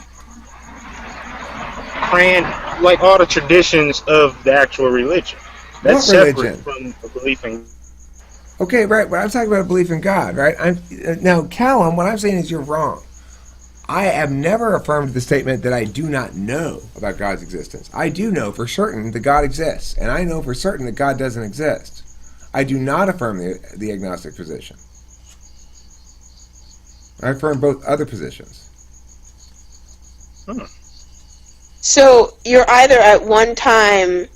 Praying, like all the traditions of the actual religion. That's separate from the belief in. Okay, right, but I'm talking about a belief in God, right? Now, Callum, what I'm saying is you're wrong. I have never affirmed the statement that I do not know about God's existence. I do know for certain that God exists, and I know for certain that God doesn't exist. I do not affirm the agnostic position. I affirm both other positions. So you're either at one time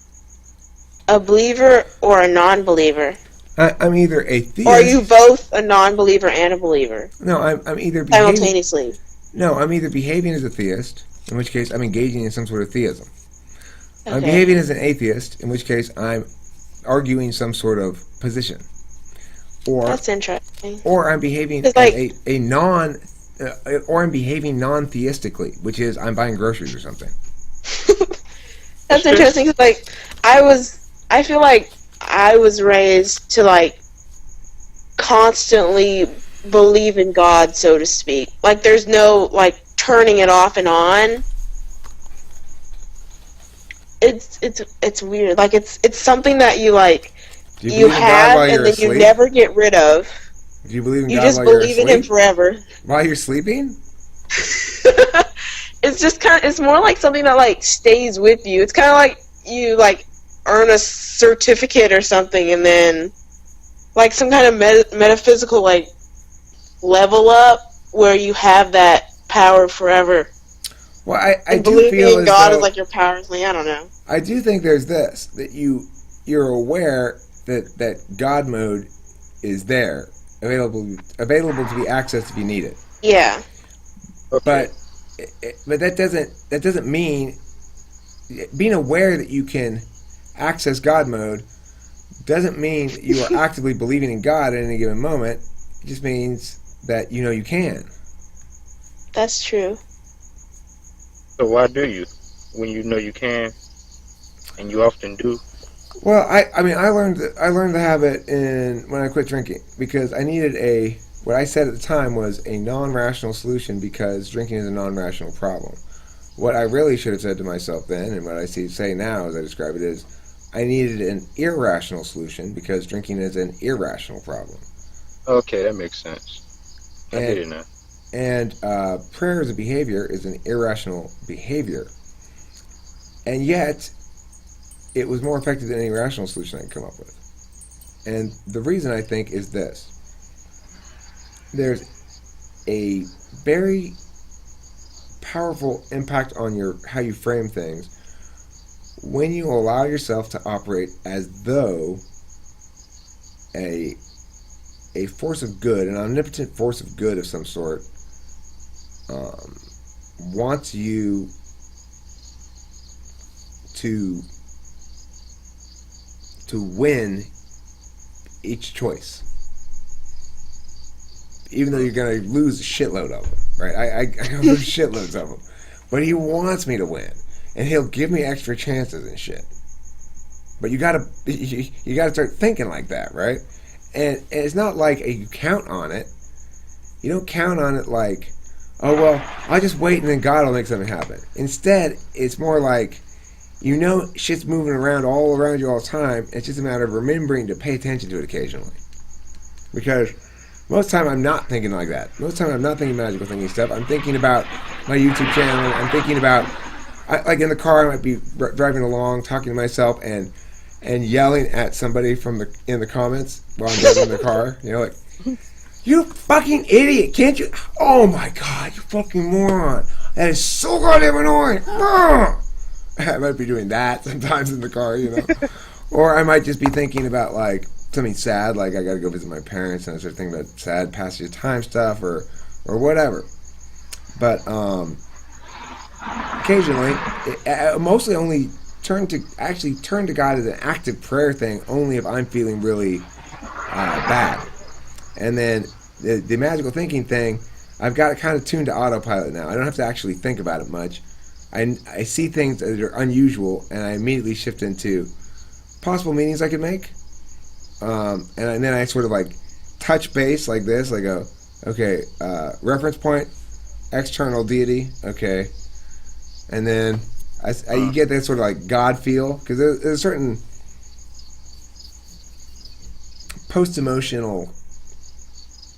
a believer or a non-believer. I'm either a theist. Or are you both a non-believer and a believer? No, I'm either simultaneously. No, I'm either behaving as a theist, in which case I'm engaging in some sort of theism. Okay. I'm behaving as an atheist, in which case I'm arguing some sort of position. That's interesting. Or I'm behaving as or I'm behaving non-theistically, which is I'm buying groceries or something. That's interesting, because I feel like I was raised to constantly believe in God, so to speak. Like there's no turning it off and on. It's weird. Like it's something that you have and then you never get rid of. Do you believe in God You just believe in Him forever. While you're sleeping? It's just it's more like something that stays with you. It's kind of like you earn a certificate or something, and then some kind of metaphysical level up where you have that power forever. Well, I do believing feel in God is your power. I don't know. I do think there's this, that you're aware that God mode is there, available to be accessed if you need it. Yeah. Okay. But that doesn't mean being aware that you can access God mode doesn't mean that you are actively believing in God at any given moment. It just means that you can. That's true. So why do you, when you know you can, and you often do? Well, I learned the habit when I quit drinking, because I needed what I said at the time was a non-rational solution, because drinking is a non-rational problem. What I really should have said to myself then, and what I say now as I describe it, is I needed an irrational solution, because drinking is an irrational problem. Okay, that makes sense. I get it now. And prayer as a behavior is an irrational behavior. And yet, it was more effective than any rational solution I could come up with. And the reason, I think, is this. There's a very powerful impact on how you frame things when you allow yourself to operate as though a force of good, an omnipotent force of good of some sort, wants you to win each choice, even though you're going to lose a shitload of them, right? I lose shitloads of them, but he wants me to win, and he'll give me extra chances and shit. But you gotta start thinking like that, right? And it's not like you count on it. You don't count on it like, oh well, I'll just wait and then God will make something happen. Instead, it's more like, shit's moving around all around you all the time. It's just a matter of remembering to pay attention to it occasionally. Because most of the time I'm not thinking like that. Most of the time I'm not thinking magical thinking stuff. I'm thinking about my YouTube channel. I'm thinking about, like in the car, I might be driving along, talking to myself, and yelling at somebody in the comments while I'm driving in the car. Like, you fucking idiot! Can't you? Oh my god, you fucking moron! That is so goddamn annoying. I might be doing that sometimes in the car, or I might just be thinking about like something sad, like I got to go visit my parents, and I start thinking about sad passage of time stuff or whatever. But occasionally, mostly only turn to God as an active prayer thing only if I'm feeling really bad. And then the magical thinking thing, I've got it kind of tuned to autopilot now. I don't have to actually think about it much. I see things that are unusual, and I immediately shift into possible meanings I could make. And then I sort of like touch base like this. I go, okay, reference point, external deity, okay. And then you get that sort of like God feel, because there's a certain post-emotional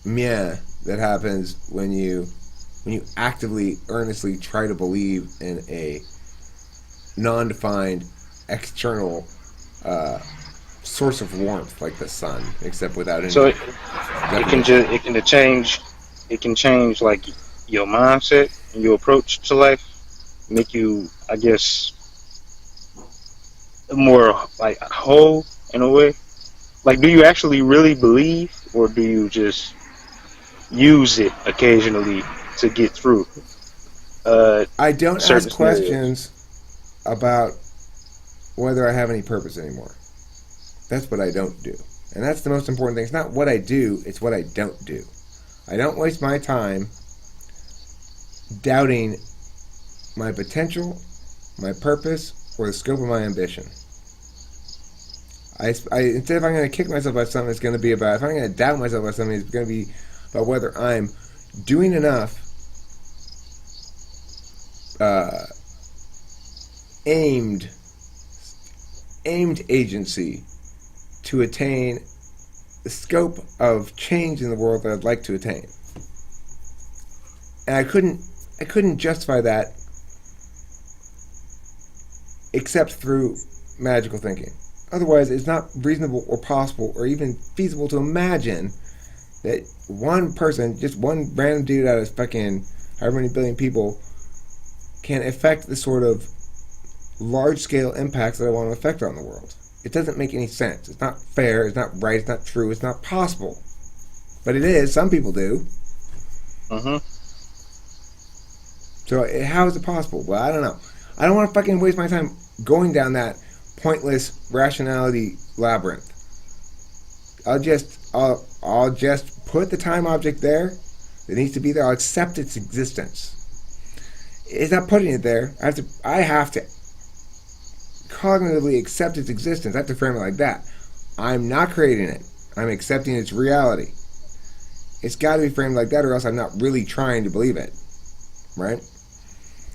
meh that happens when you actively, earnestly try to believe in a non-defined external source of warmth like the sun, except without any. So it can change like your mindset and your approach to life, make you, I guess, more like whole in a way. Like, do you actually really believe, or do you just use it occasionally to get through? I don't ask questions about whether I have any purpose anymore. That's what I don't do. And that's the most important thing. It's not what I do, it's what I don't do. I don't waste my time doubting my potential, my purpose, or the scope of my ambition. Instead, if I'm going to kick myself about something, it's going to be about, if I'm going to doubt myself about something, it's going to be about whether I'm doing enough aimed agency to attain the scope of change in the world that I'd like to attain. And I couldn't justify that except through magical thinking. Otherwise, it's not reasonable or possible or even feasible to imagine that one person, just one random dude out of fucking however many billion people, can affect the sort of large-scale impacts that I want to affect on the world. It doesn't make any sense. It's not fair, it's not right, it's not true, it's not possible. But it is. Some people do. So how is it possible? Well, I don't know. I don't want to fucking waste my time going down that pointless rationality labyrinth. I'll just put the time object there. It needs to be there. I'll accept its existence. It's not putting it there. I have to cognitively accept its existence. I have to frame it like that. I'm not creating it. I'm accepting its reality. It's got to be framed like that, or else I'm not really trying to believe it. Right?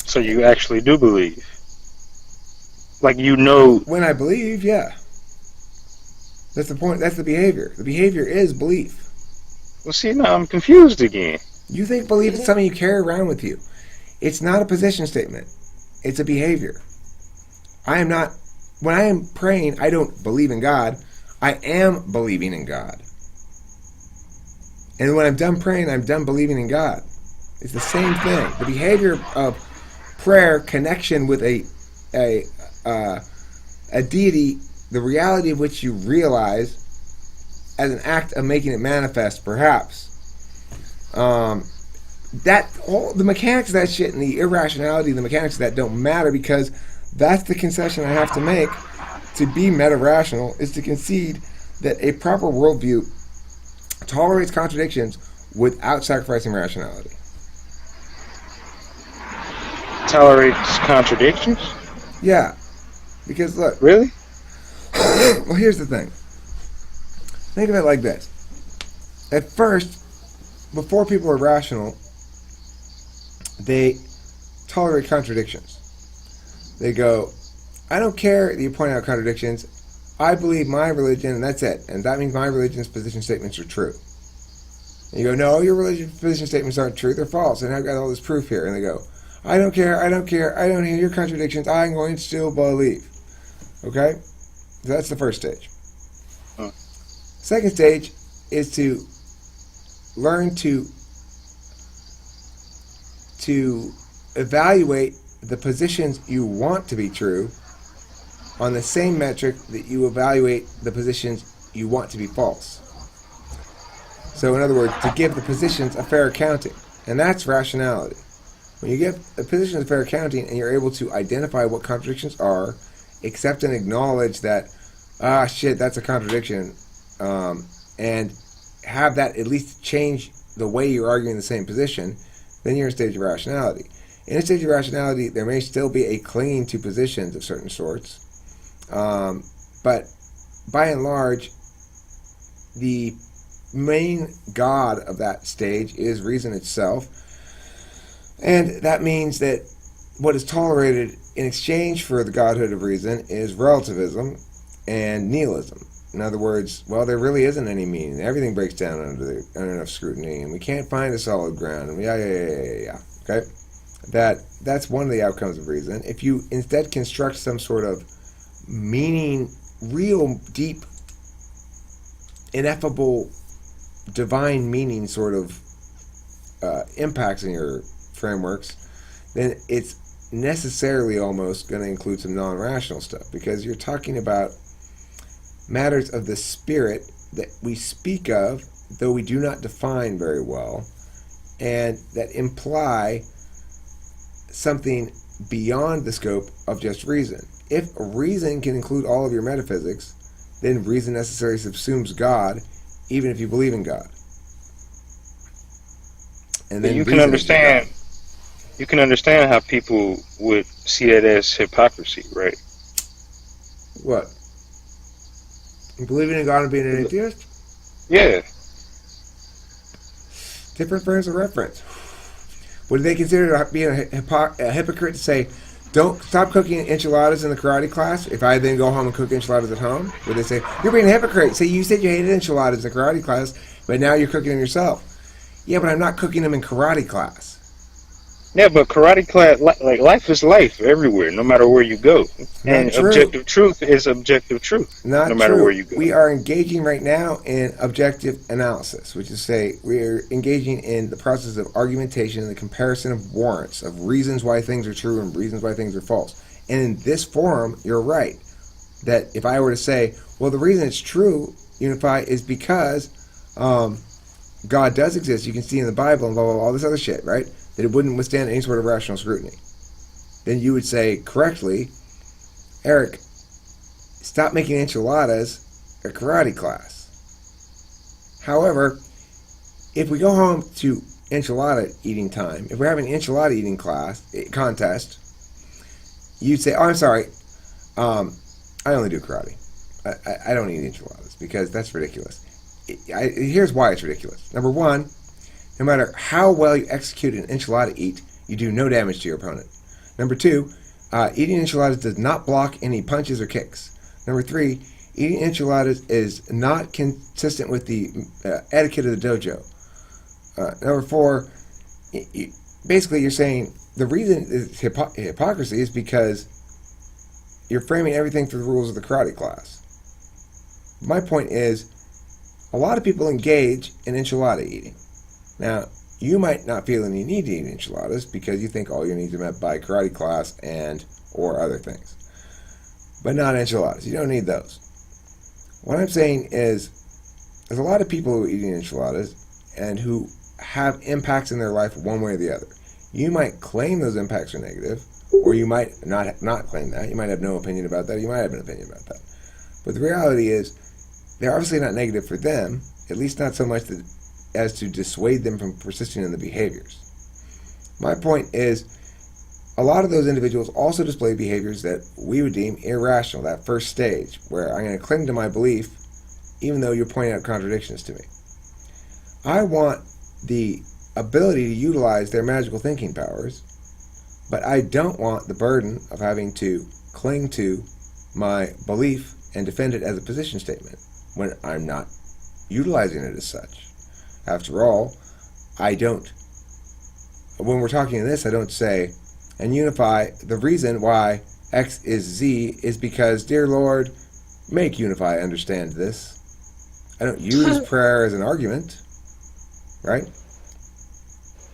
So you actually do believe? Like, you know... When I believe, yeah. That's the point. That's the behavior. The behavior is belief. Well, see, now I'm confused again. You think belief is something you carry around with you. It's not a position statement. It's a behavior. When I am praying, I don't believe in God. I am believing in God. And when I'm done praying, I'm done believing in God. It's the same thing. The behavior of prayer, connection with a deity, the reality of which you realize as an act of making it manifest, perhaps. That all the mechanics of that shit and the irrationality of the mechanics of that don't matter, because that's the concession I have to make to be meta-rational, is to concede that a proper worldview tolerates contradictions without sacrificing rationality. Tolerates contradictions? Yeah. Because look. Really? Well, here's the thing. Think of it like this. At first, before people are rational, they tolerate contradictions. They go, I don't care that you point out contradictions. I believe my religion, and that's it. And that means my religion's position statements are true. And you go, no, your religion's position statements aren't true. They're false. And I've got all this proof here. And they go, I don't care. I don't hear your contradictions. I'm going to still believe. Okay? So that's the first stage. Second stage is to learn to evaluate the positions you want to be true on the same metric that you evaluate the positions you want to be false. So in other words, to give the positions a fair accounting. And that's rationality. When you give a position a fair accounting and you're able to identify what contradictions are, accept and acknowledge that, shit, that's a contradiction, and have that at least change the way you're arguing the same position, then you're in a stage of rationality. In a stage of rationality, there may still be a clinging to positions of certain sorts, but by and large, the main god of that stage is reason itself, and that means that what is tolerated in exchange for the godhood of reason is relativism and nihilism. In other words, well, there really isn't any meaning. Everything breaks down under enough scrutiny, and we can't find a solid ground. And yeah. Okay, that's one of the outcomes of reason. If you instead construct some sort of meaning, real deep, ineffable, divine meaning sort of impacts in your frameworks, then it's necessarily almost going to include some non-rational stuff, because you're talking about matters of the spirit that we speak of, though we do not define very well, and that imply something beyond the scope of just reason. If reason can include all of your metaphysics, then reason necessarily subsumes God, even if you believe in God. And then you can understand how people would see that as hypocrisy, right? What? Believing in God and being an atheist? Yeah. Different frames of reference. Would they consider being a hypocrite to say, don't stop cooking enchiladas in the karate class if I then go home and cook enchiladas at home? Would they say, you're being a hypocrite? Say, you said you hated enchiladas in the karate class, but now you're cooking them yourself. Yeah, but I'm not cooking them in karate class. Yeah, but karate class, like life is life everywhere, no matter where you go. And objective truth is objective truth, no matter where you go. We are engaging right now in objective analysis, which is to say we're engaging in the process of argumentation and the comparison of warrants, of reasons why things are true and reasons why things are false. And in this forum, you're right, that if I were to say, well, the reason it's true, Unify, is because God does exist, you can see in the Bible and blah, blah, blah, all this other shit, right? That it wouldn't withstand any sort of rational scrutiny. Then you would say correctly, Eric, stop making enchiladas at karate class. However, if we go home to enchilada eating time, if we're having an enchilada eating contest, you'd say, oh, I'm sorry, I only do karate. I don't eat enchiladas because that's ridiculous. Here's why it's ridiculous. Number one, no matter how well you execute an enchilada eat, you do no damage to your opponent. Number two, eating enchiladas does not block any punches or kicks. Number three, eating enchiladas is not consistent with the etiquette of the dojo. Number four, basically you're saying the reason it's hypocrisy is because you're framing everything through the rules of the karate class. My point is, a lot of people engage in enchilada eating. Now, you might not feel any need to eat enchiladas because you think all your needs are met by karate class and or other things. But not enchiladas. You don't need those. What I'm saying is, there's a lot of people who are eating enchiladas and who have impacts in their life one way or the other. You might claim those impacts are negative, or you might not claim that. You might have no opinion about that, or you might have an opinion about that. But the reality is, they're obviously not negative for them, at least not so much as to dissuade them from persisting in the behaviors. My point is, a lot of those individuals also display behaviors that we would deem irrational, that first stage, where I'm going to cling to my belief even though you're pointing out contradictions to me. I want the ability to utilize their magical thinking powers, but I don't want the burden of having to cling to my belief and defend it as a position statement when I'm not utilizing it as such. After all, when we're talking in this, I don't say, and Unify, the reason why X is Z is because, dear Lord, make Unify understand this. I don't use prayer as an argument, right?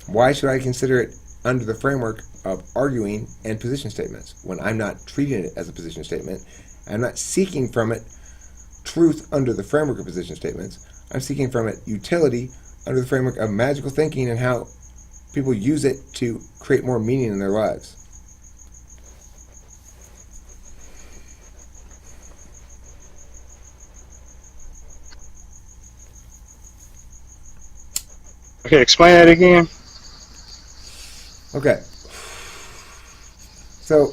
Why should I consider it under the framework of arguing and position statements when I'm not treating it as a position statement? I'm not seeking from it truth under the framework of position statements. I'm seeking from it utility under the framework of magical thinking and how people use it to create more meaning in their lives. Okay, explain that again. Okay. So,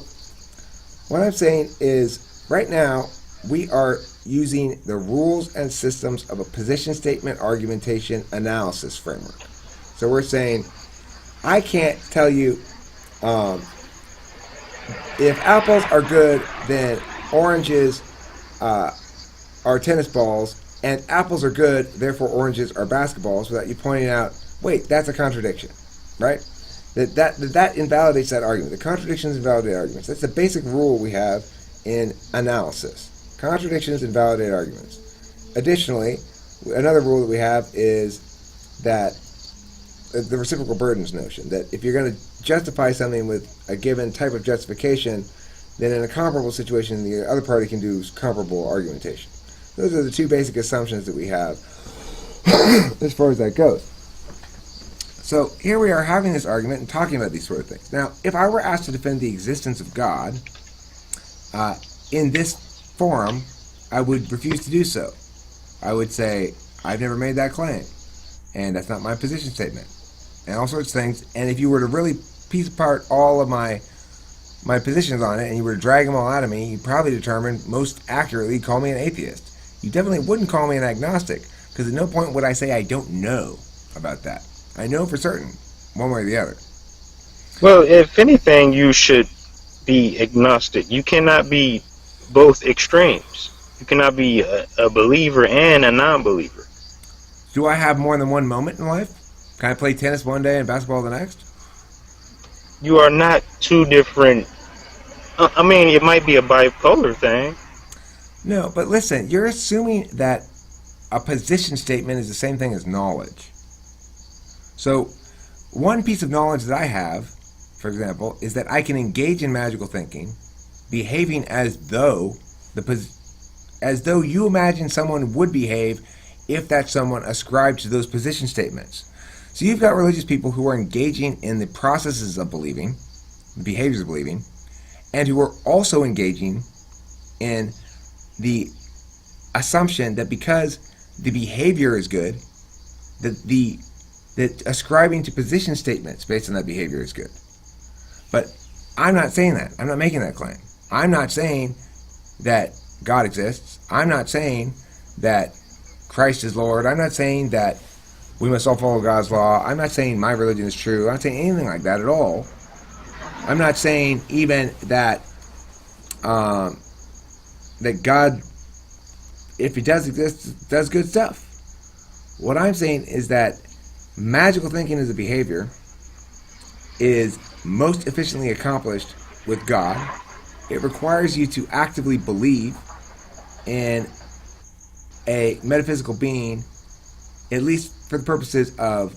what I'm saying is, right now, we are using the rules and systems of a position statement argumentation analysis framework. So we're saying, I can't tell you if apples are good, then oranges are tennis balls, and apples are good, therefore oranges are basketballs, without you pointing out, wait, that's a contradiction, right? That invalidates that argument. The contradictions invalidate arguments. That's the basic rule we have in analysis. Contradictions invalidate arguments. Additionally, another rule that we have is that the reciprocal burdens notion, that if you're going to justify something with a given type of justification, then in a comparable situation, the other party can do comparable argumentation. Those are the two basic assumptions that we have as far as that goes. So here we are having this argument and talking about these sort of things. Now, if I were asked to defend the existence of God in this forum, I would refuse to do so. I would say, I've never made that claim, and that's not my position statement, and all sorts of things. And if you were to really piece apart all of my positions on it, and you were to drag them all out of me, you'd probably determine most accurately call me an atheist. You definitely wouldn't call me an agnostic, because at no point would I say I don't know about that. I know for certain, one way or the other. Well, if anything, you should be agnostic. You cannot be both extremes. You cannot be a believer and a non-believer. Do I have more than one moment in life? Can I play tennis one day and basketball the next? You are not two different. I mean, it might be a bipolar thing. No, but listen, you're assuming that a position statement is the same thing as knowledge. So, one piece of knowledge that I have, for example, is that I can engage in magical thinking, behaving as though you imagine someone would behave if that someone ascribed to those position statements. So you've got religious people who are engaging in the processes of believing, the behaviors of believing, and who are also engaging in the assumption that because the behavior is good, that ascribing to position statements based on that behavior is good. But I'm not saying that. I'm not making that claim. I'm not saying that God exists. I'm not saying that Christ is Lord. I'm not saying that we must all follow God's law. I'm not saying my religion is true. I'm not saying anything like that at all. I'm not saying even that that God, if he does exist, does good stuff. What I'm saying is that magical thinking as a behavior is most efficiently accomplished with God. It requires you to actively believe in a metaphysical being, at least for the purposes of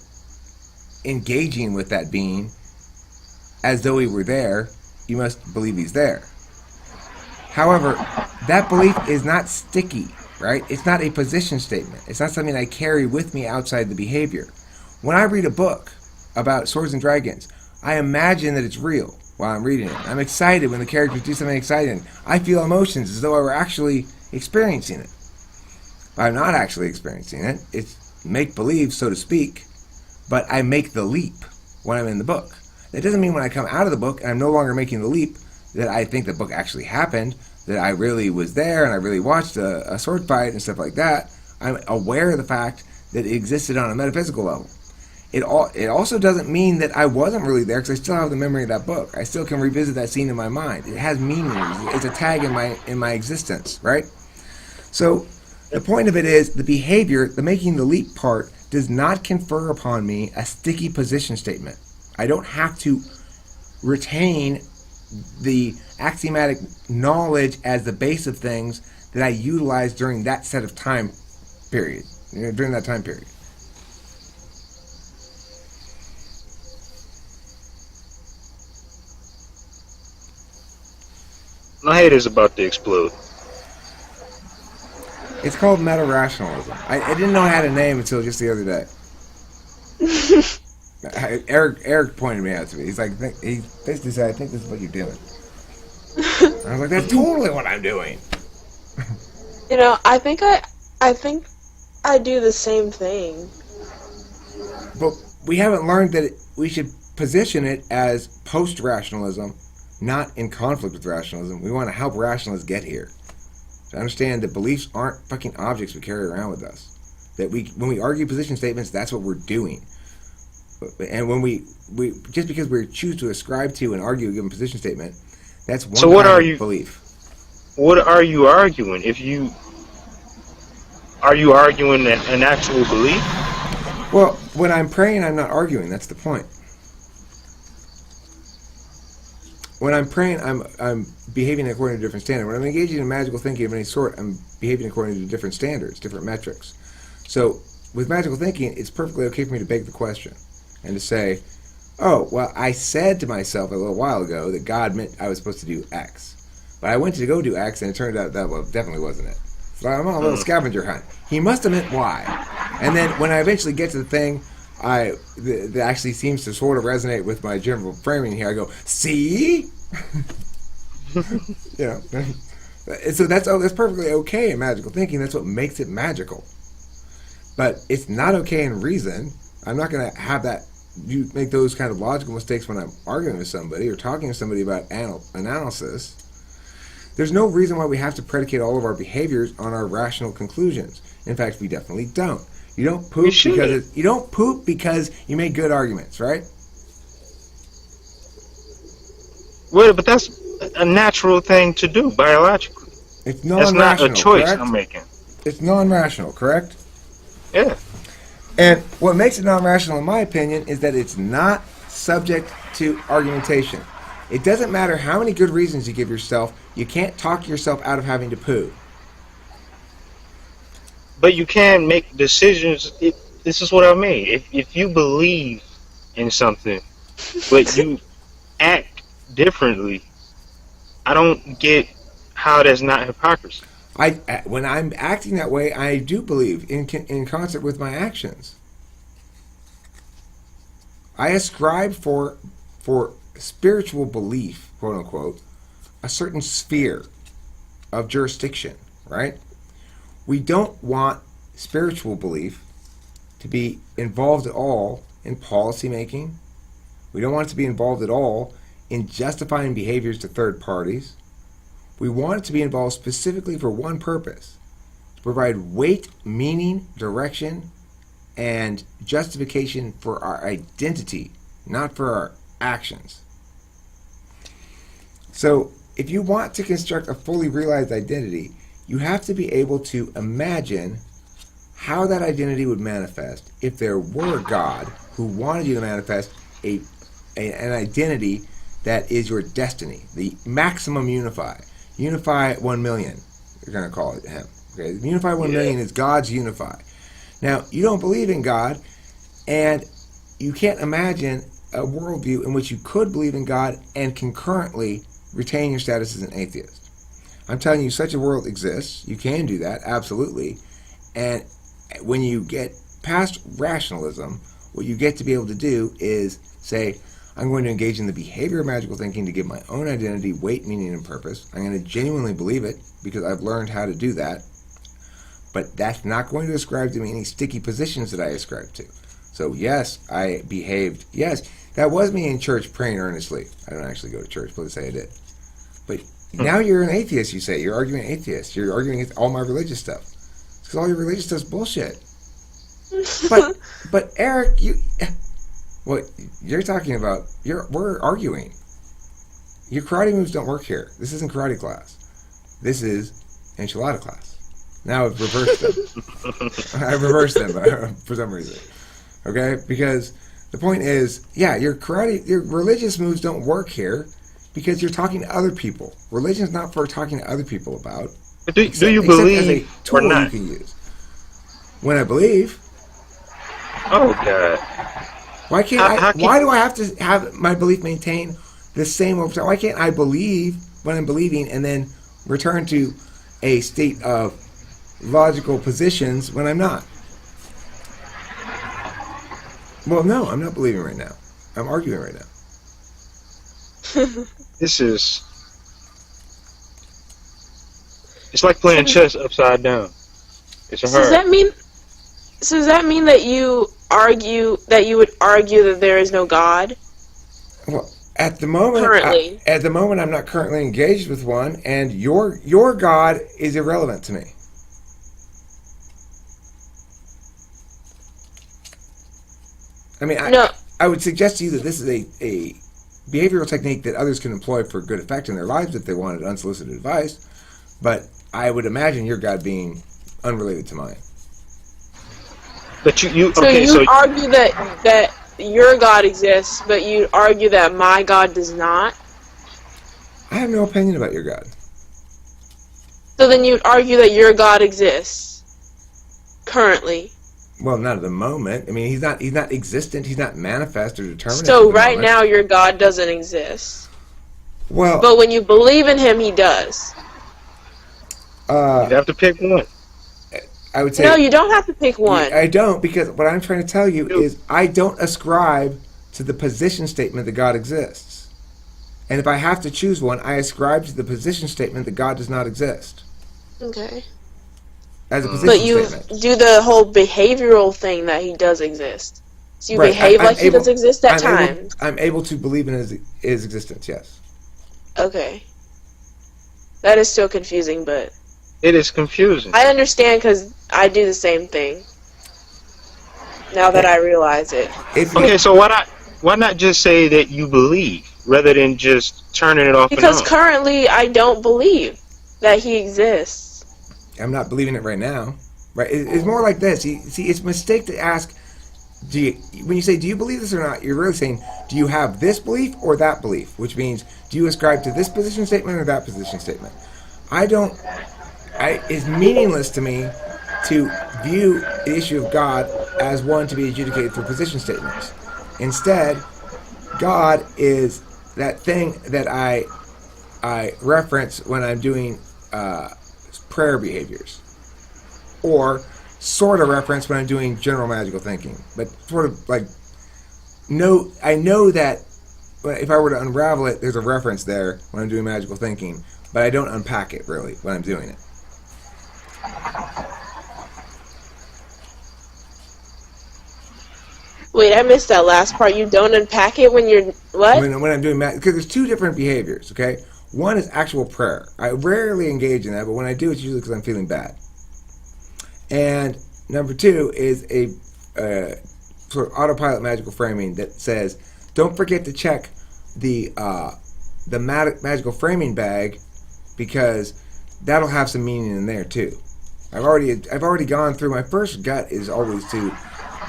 engaging with that being as though he were there. You must believe he's there. However, that belief is not sticky, right? It's not a position statement. It's not something I carry with me outside the behavior. When I read a book about swords and dragons, I imagine that it's real while I'm reading it. I'm excited when the characters do something exciting. I feel emotions as though I were actually experiencing it. I'm not actually experiencing it. It's make-believe, so to speak, but I make the leap when I'm in the book. That doesn't mean when I come out of the book and I'm no longer making the leap that I think the book actually happened, that I really was there and I really watched a sword fight and stuff like that. I'm aware of the fact that it existed on a metaphysical level. It also doesn't mean that I wasn't really there, because I still have the memory of that book. I still can revisit that scene in my mind. It has meaning. It's a tag in my existence, right? So the point of it is the behavior, the making the leap part, does not confer upon me a sticky position statement. I don't have to retain the axiomatic knowledge as the base of things that I utilize during that set of time period, during that time period. My head is about to explode. It's called meta-rationalism. I didn't know it had a name until just the other day. Eric pointed me out to me. He's like, he basically said, I think this is what you're doing. I was like, that's totally what I'm doing. You know, I think I do the same thing. But we haven't learned that we should position it as post-rationalism, not in conflict with rationalism. We want to help rationalists get here. To understand that beliefs aren't fucking objects we carry around with us. That when we argue position statements, that's what we're doing. And when we just because we choose to ascribe to and argue a given position statement, that's one kind of belief. What are you arguing? Are you arguing an actual belief? Well, when I'm praying, I'm not arguing. That's the point. When I'm praying, I'm behaving according to a different standard. When I'm engaging in magical thinking of any sort, I'm behaving according to different standards, different metrics. So with magical thinking, it's perfectly okay for me to beg the question and to say, oh, well, I said to myself a little while ago that God meant I was supposed to do X. But I went to go do X, and it turned out that definitely wasn't it. So I'm on a little scavenger hunt. He must have meant Y. And then when I eventually get to the thing that actually seems to sort of resonate with my general framing here, I go, see? You know. So that's perfectly okay in magical thinking. That's what makes it magical. But it's not okay in reason. I'm not going to have that. You make those kind of logical mistakes when I'm arguing with somebody or talking to somebody about analysis. There's no reason why we have to predicate all of our behaviors on our rational conclusions. In fact, we definitely don't. You don't poop because you make good arguments, right? Well, but that's a natural thing to do biologically. It's non-rational. That's not a choice, correct? I'm making. It's non-rational, correct? Yeah. And what makes it non-rational, in my opinion, is that it's not subject to argumentation. It doesn't matter how many good reasons you give yourself, you can't talk yourself out of having to poo. But you can make decisions. This is what I mean. If you believe in something, but you act differently, I don't get how that's not hypocrisy. When I'm acting that way, I do believe in concert with my actions. I ascribe for spiritual belief, quote unquote, a certain sphere of jurisdiction, right? We don't want spiritual belief to be involved at all in policy making. We don't want it to be involved at all in justifying behaviors to third parties. We want it to be involved specifically for one purpose: to provide weight, meaning, direction, and justification for our identity, not for our actions. So, if you want to construct a fully realized identity, you have to be able to imagine how that identity would manifest if there were a God who wanted you to manifest an identity that is your destiny, the maximum Unify. Unify 1 million, you're going to call it him. Okay? Unify 1 million is God's Unify. Now, you don't believe in God, and you can't imagine a worldview in which you could believe in God and concurrently retain your status as an atheist. I'm telling you, such a world exists. You can do that, absolutely. And when you get past rationalism, what you get to be able to do is say, I'm going to engage in the behavior of magical thinking to give my own identity weight, meaning, and purpose. I'm going to genuinely believe it because I've learned how to do that. But that's not going to ascribe to me any sticky positions that I ascribe to. So yes, I behaved. Yes, that was me in church praying earnestly. I don't actually go to church, but let's say I did. But now you're an atheist, you say. You're arguing atheist. You're arguing all my religious stuff. Because all your religious stuff is bullshit. But Eric, what you're talking about, we're arguing. Your karate moves don't work here. This isn't karate class. This is enchilada class. Now I've reversed them. I've reversed them for some reason. Okay? Because the point is, yeah, your religious moves don't work here because you're talking to other people. Religion's not for talking to other people about. But do you believe as a tool or not? you can use. When I believe. Oh God! Why can't why do I have to have my belief maintain the same over time? Why can't I believe when I'm believing and then return to a state of logical positions when I'm not? Well, no, I'm not believing right now. I'm arguing right now. It's like playing chess upside down. It's hard. So does that mean that you would argue that there is no God? Well, at the moment, currently, I'm not currently engaged with one, and your God is irrelevant to me. I mean, I would suggest to you that this is a behavioral technique that others can employ for good effect in their lives if they wanted unsolicited advice, but I would imagine your God being unrelated to mine. But you argue that your God exists, but you argue that my God does not? I have no opinion about your God. So then you'd argue that your God exists currently. Well, not at the moment. I mean, he's not existent. He's not manifest or determinate. So right now, your God doesn't exist. Well, but when you believe in him, he does. You have to pick one. I would say no. You don't have to pick one. I don't, because what I'm trying to tell you is I don't ascribe to the position statement that God exists. And if I have to choose one, I ascribe to the position statement that God does not exist. Okay. As a position statement. But you do the whole behavioral thing that he does exist. So you behave like he does exist at times. I'm able to believe in his existence, yes. Okay. That is still confusing, but... It is confusing. I understand because I do the same thing. Now that I realize it. Okay, so why not just say that you believe rather than just turning it off? Because currently I don't believe that he exists. I'm not believing it right now. Right? It's more like this. See, it's a mistake to ask. When you say, "Do you believe this or not?" You're really saying, "Do you have this belief or that belief?" Which means, do you ascribe to this position statement or that position statement? It's meaningless to me to view the issue of God as one to be adjudicated through position statements. Instead, God is that thing that I reference when I'm doing prayer behaviors, or sort of reference when I'm doing general magical thinking. But sort of like, I know that if I were to unravel it, there's a reference there when I'm doing magical thinking, but I don't unpack it really when I'm doing it. Wait, I missed that last part. You don't unpack it when you're what? When I'm doing because there's two different behaviors. Okay, one is actual prayer. I rarely engage in that, but when I do, it's usually because I'm feeling bad. And number two is a sort of autopilot magical framing that says, don't forget to check the magical framing bag, because that'll have some meaning in there too. I've already gone through. My first gut is always to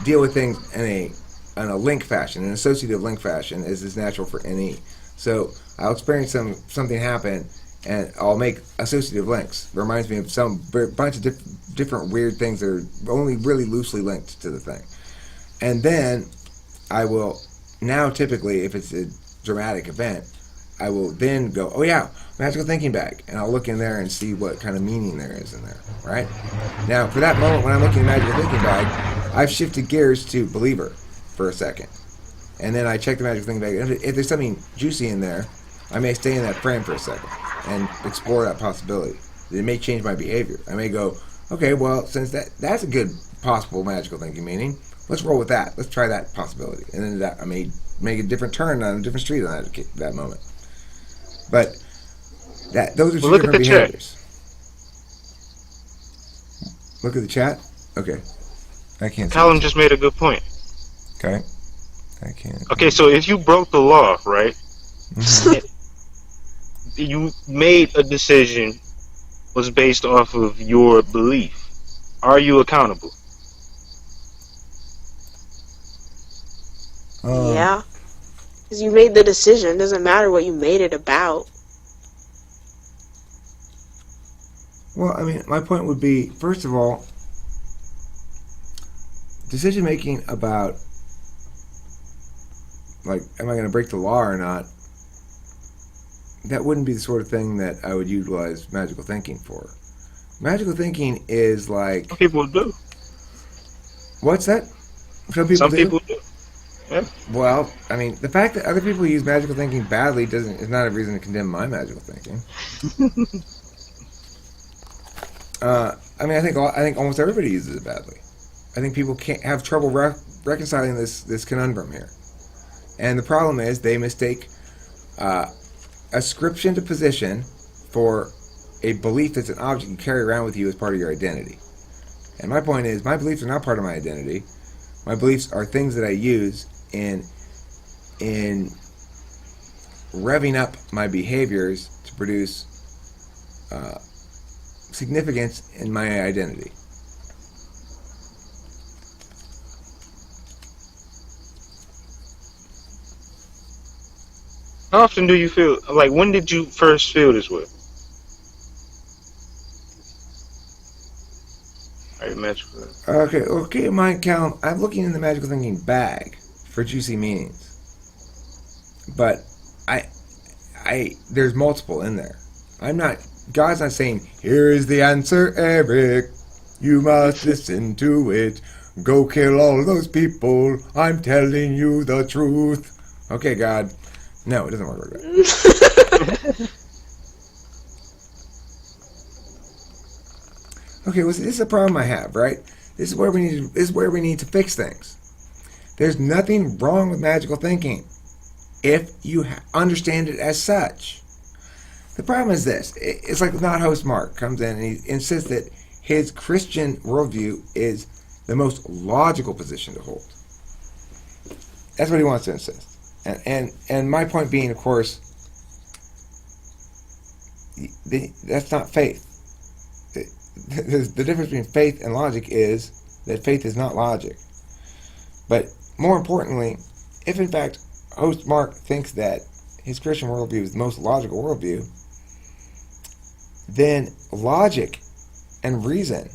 deal with things in a link fashion, an associative link fashion, as is natural for NE. So I'll experience something happen, and I'll make associative links. It reminds me of some bunch of different weird things that are only really loosely linked to the thing. And then I will, now typically, if it's a dramatic event, I will then go, oh yeah, magical thinking bag, and I'll look in there and see what kind of meaning there is in there, right? Now, for that moment when I'm looking at magical thinking bag, I've shifted gears to believer for a second. And then I check the magical thinking bag. If there's something juicy in there, I may stay in that frame for a second and explore that possibility. It may change my behavior. I may go, okay, well, since that's a good possible magical thinking meaning, Let's roll with that. Let's try that possibility. And then that I may make a different turn on a different street on that moment. But those are two Look at different the chat. behaviors. Look at the chat. Okay, I can't see. Callum just made a good point. Okay, I can't. Okay, so if you broke the law, right? Mhm. You made a decision was based off of your belief. Are you accountable? Yeah. Because you made the decision. It doesn't matter what you made it about. Well, I mean, my point would be, first of all, decision making about, like, am I going to break the law or not? That wouldn't be the sort of thing that I would utilize magical thinking for. Magical thinking is like, Some people do. what's that? Some people do. Yeah. Well, I mean, the fact that other people use magical thinking badly is not a reason to condemn my magical thinking. I mean, I think almost everybody uses it badly. I think people can't have trouble reconciling this conundrum here, and the problem is they mistake ascription to position for a belief that's an object you carry around with you as part of your identity. And my point is, my beliefs are not part of my identity. My beliefs are things that I use in revving up my behaviors to produce significance in my identity. How often do you feel like? When did you first feel this way? Right, magical. Okay, my count. I'm looking in the magical thinking bag for juicy meanings, but there's multiple in there. God's not saying, here is the answer, Eric. You must listen to it. Go kill all those people. I'm telling you the truth. Okay, God. No, it doesn't work like that. Okay, well, this is a problem I have, right? This is where we need to fix things. There's nothing wrong with magical thinking if you understand it as such. The problem is this. It's like not host Mark comes in and he insists that his Christian worldview is the most logical position to hold. That's what he wants to insist. And my point being, of course, that's not faith. The difference between faith and logic is that faith is not logic. But more importantly, if in fact host Mark thinks that his Christian worldview is the most logical worldview, then logic and reason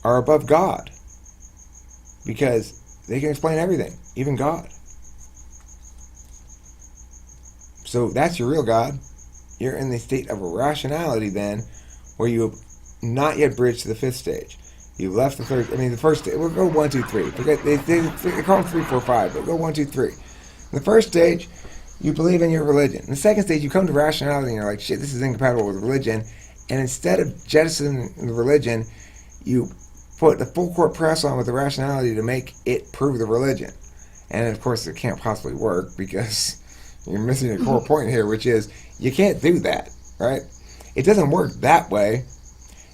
are above God, because they can explain everything, even God. So that's your real God. You're in the state of irrationality then, where you have not yet bridged to the fifth stage. You've left the third. I mean, the first stage. We'll go 1, 2, 3. Forget they call them 3, 4, 5. But go 1, 2, 3. In the first stage, you believe in your religion. In the second stage, you come to rationality and you're like, shit, this is incompatible with religion. And instead of jettisoning the religion, you put the full court press on with the rationality to make it prove the religion. And of course, it can't possibly work because you're missing a core point here, which is you can't do that, right? It doesn't work that way.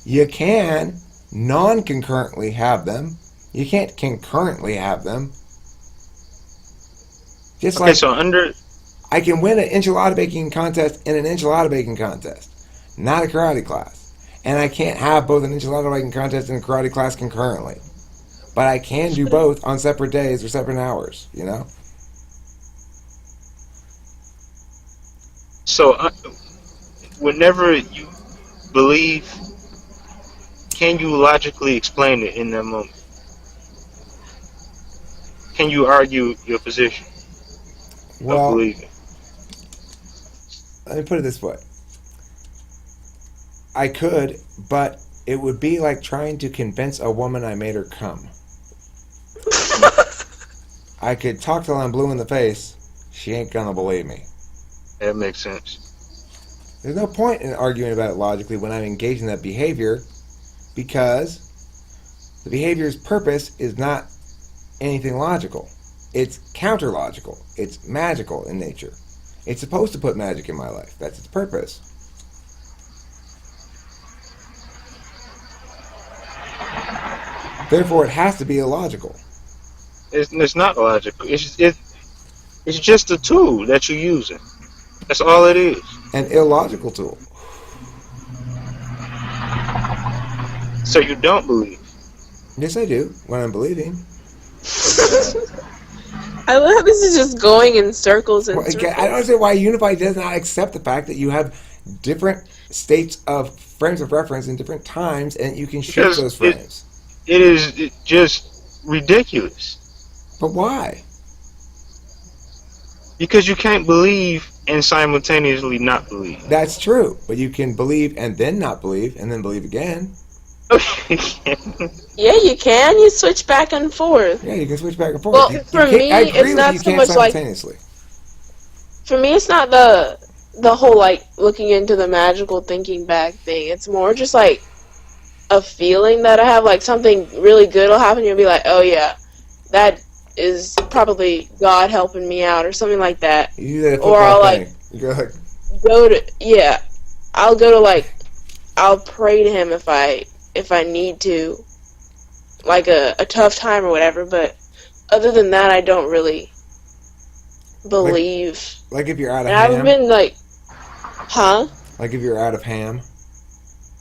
You can non-concurrently have them. You can't concurrently have them. Just Okay, like so under I can win an enchilada baking contest in an enchilada baking contest, not a karate class. And I can't have both an enchilada baking contest and a karate class concurrently. But I can do both on separate days or separate hours, you know? so whenever you believe, can you logically explain it in that moment? Can you argue your position of Well, believing? let me put it this way. I could, but it would be like trying to convince a woman I made her come. I could talk till I'm blue in the face. She ain't gonna believe me. That makes sense. There's no point in arguing about it logically when I'm engaged in that behavior, because the behavior's purpose is not anything logical. It's counter-logical. It's magical in nature. It's supposed to put magic in my life. That's its purpose. Therefore, it has to be illogical. It's not logical. It's just a tool that you're using. That's all it is. An illogical tool. So you don't believe. Yes, I do, when I'm believing. I love how this is just going in circles and Well, circles. I don't understand why Unify does not accept the fact that you have different states of frames of reference in different times, and you can shift Because those frames. It is just ridiculous. But why? Because you can't believe and simultaneously not believe. That's true, but you can believe and then not believe, and then believe again. Yeah, you can. You switch back and forth. Yeah, you can switch back and forth. Well, You for can't- me, I agree it's with not you so can't much like- simultaneously. For me, it's not the whole like looking into the magical thinking back thing. It's more just like a feeling that I have, like something really good will happen. You'll be like, oh yeah, that is probably God helping me out or something like that. You do that Or football I'll thing. You go like, I'll go to like, I'll pray to him if I need to, like a tough time or whatever. But other than that, I don't really believe. like if you're out of And I've ham. been like, huh? Like if you're out of ham.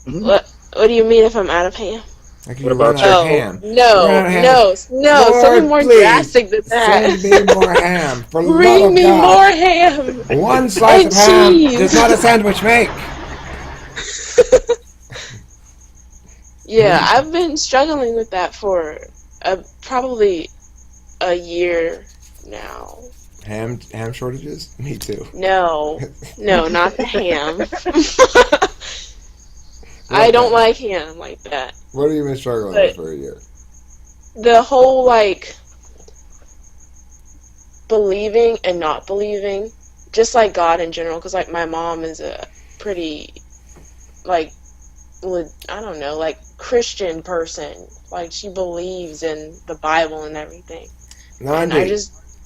What do you mean if I'm out of ham? Like if What you about run out you? of ham. No, Run out of ham. no, Lord, something more please, drastic than that. Send me more ham. For the love Bring of me God. more ham. One slice And of ham cheese. does not a sandwich make. Yeah, I've been struggling with that for probably a year now. Ham shortages? Me too. No, not the ham. I don't like ham like that. What have you been struggling But- with for a year? The whole like believing and not believing, just like God in general, because like my mom is a pretty like I don't know, like Christian person. Like she believes in the Bible and everything. And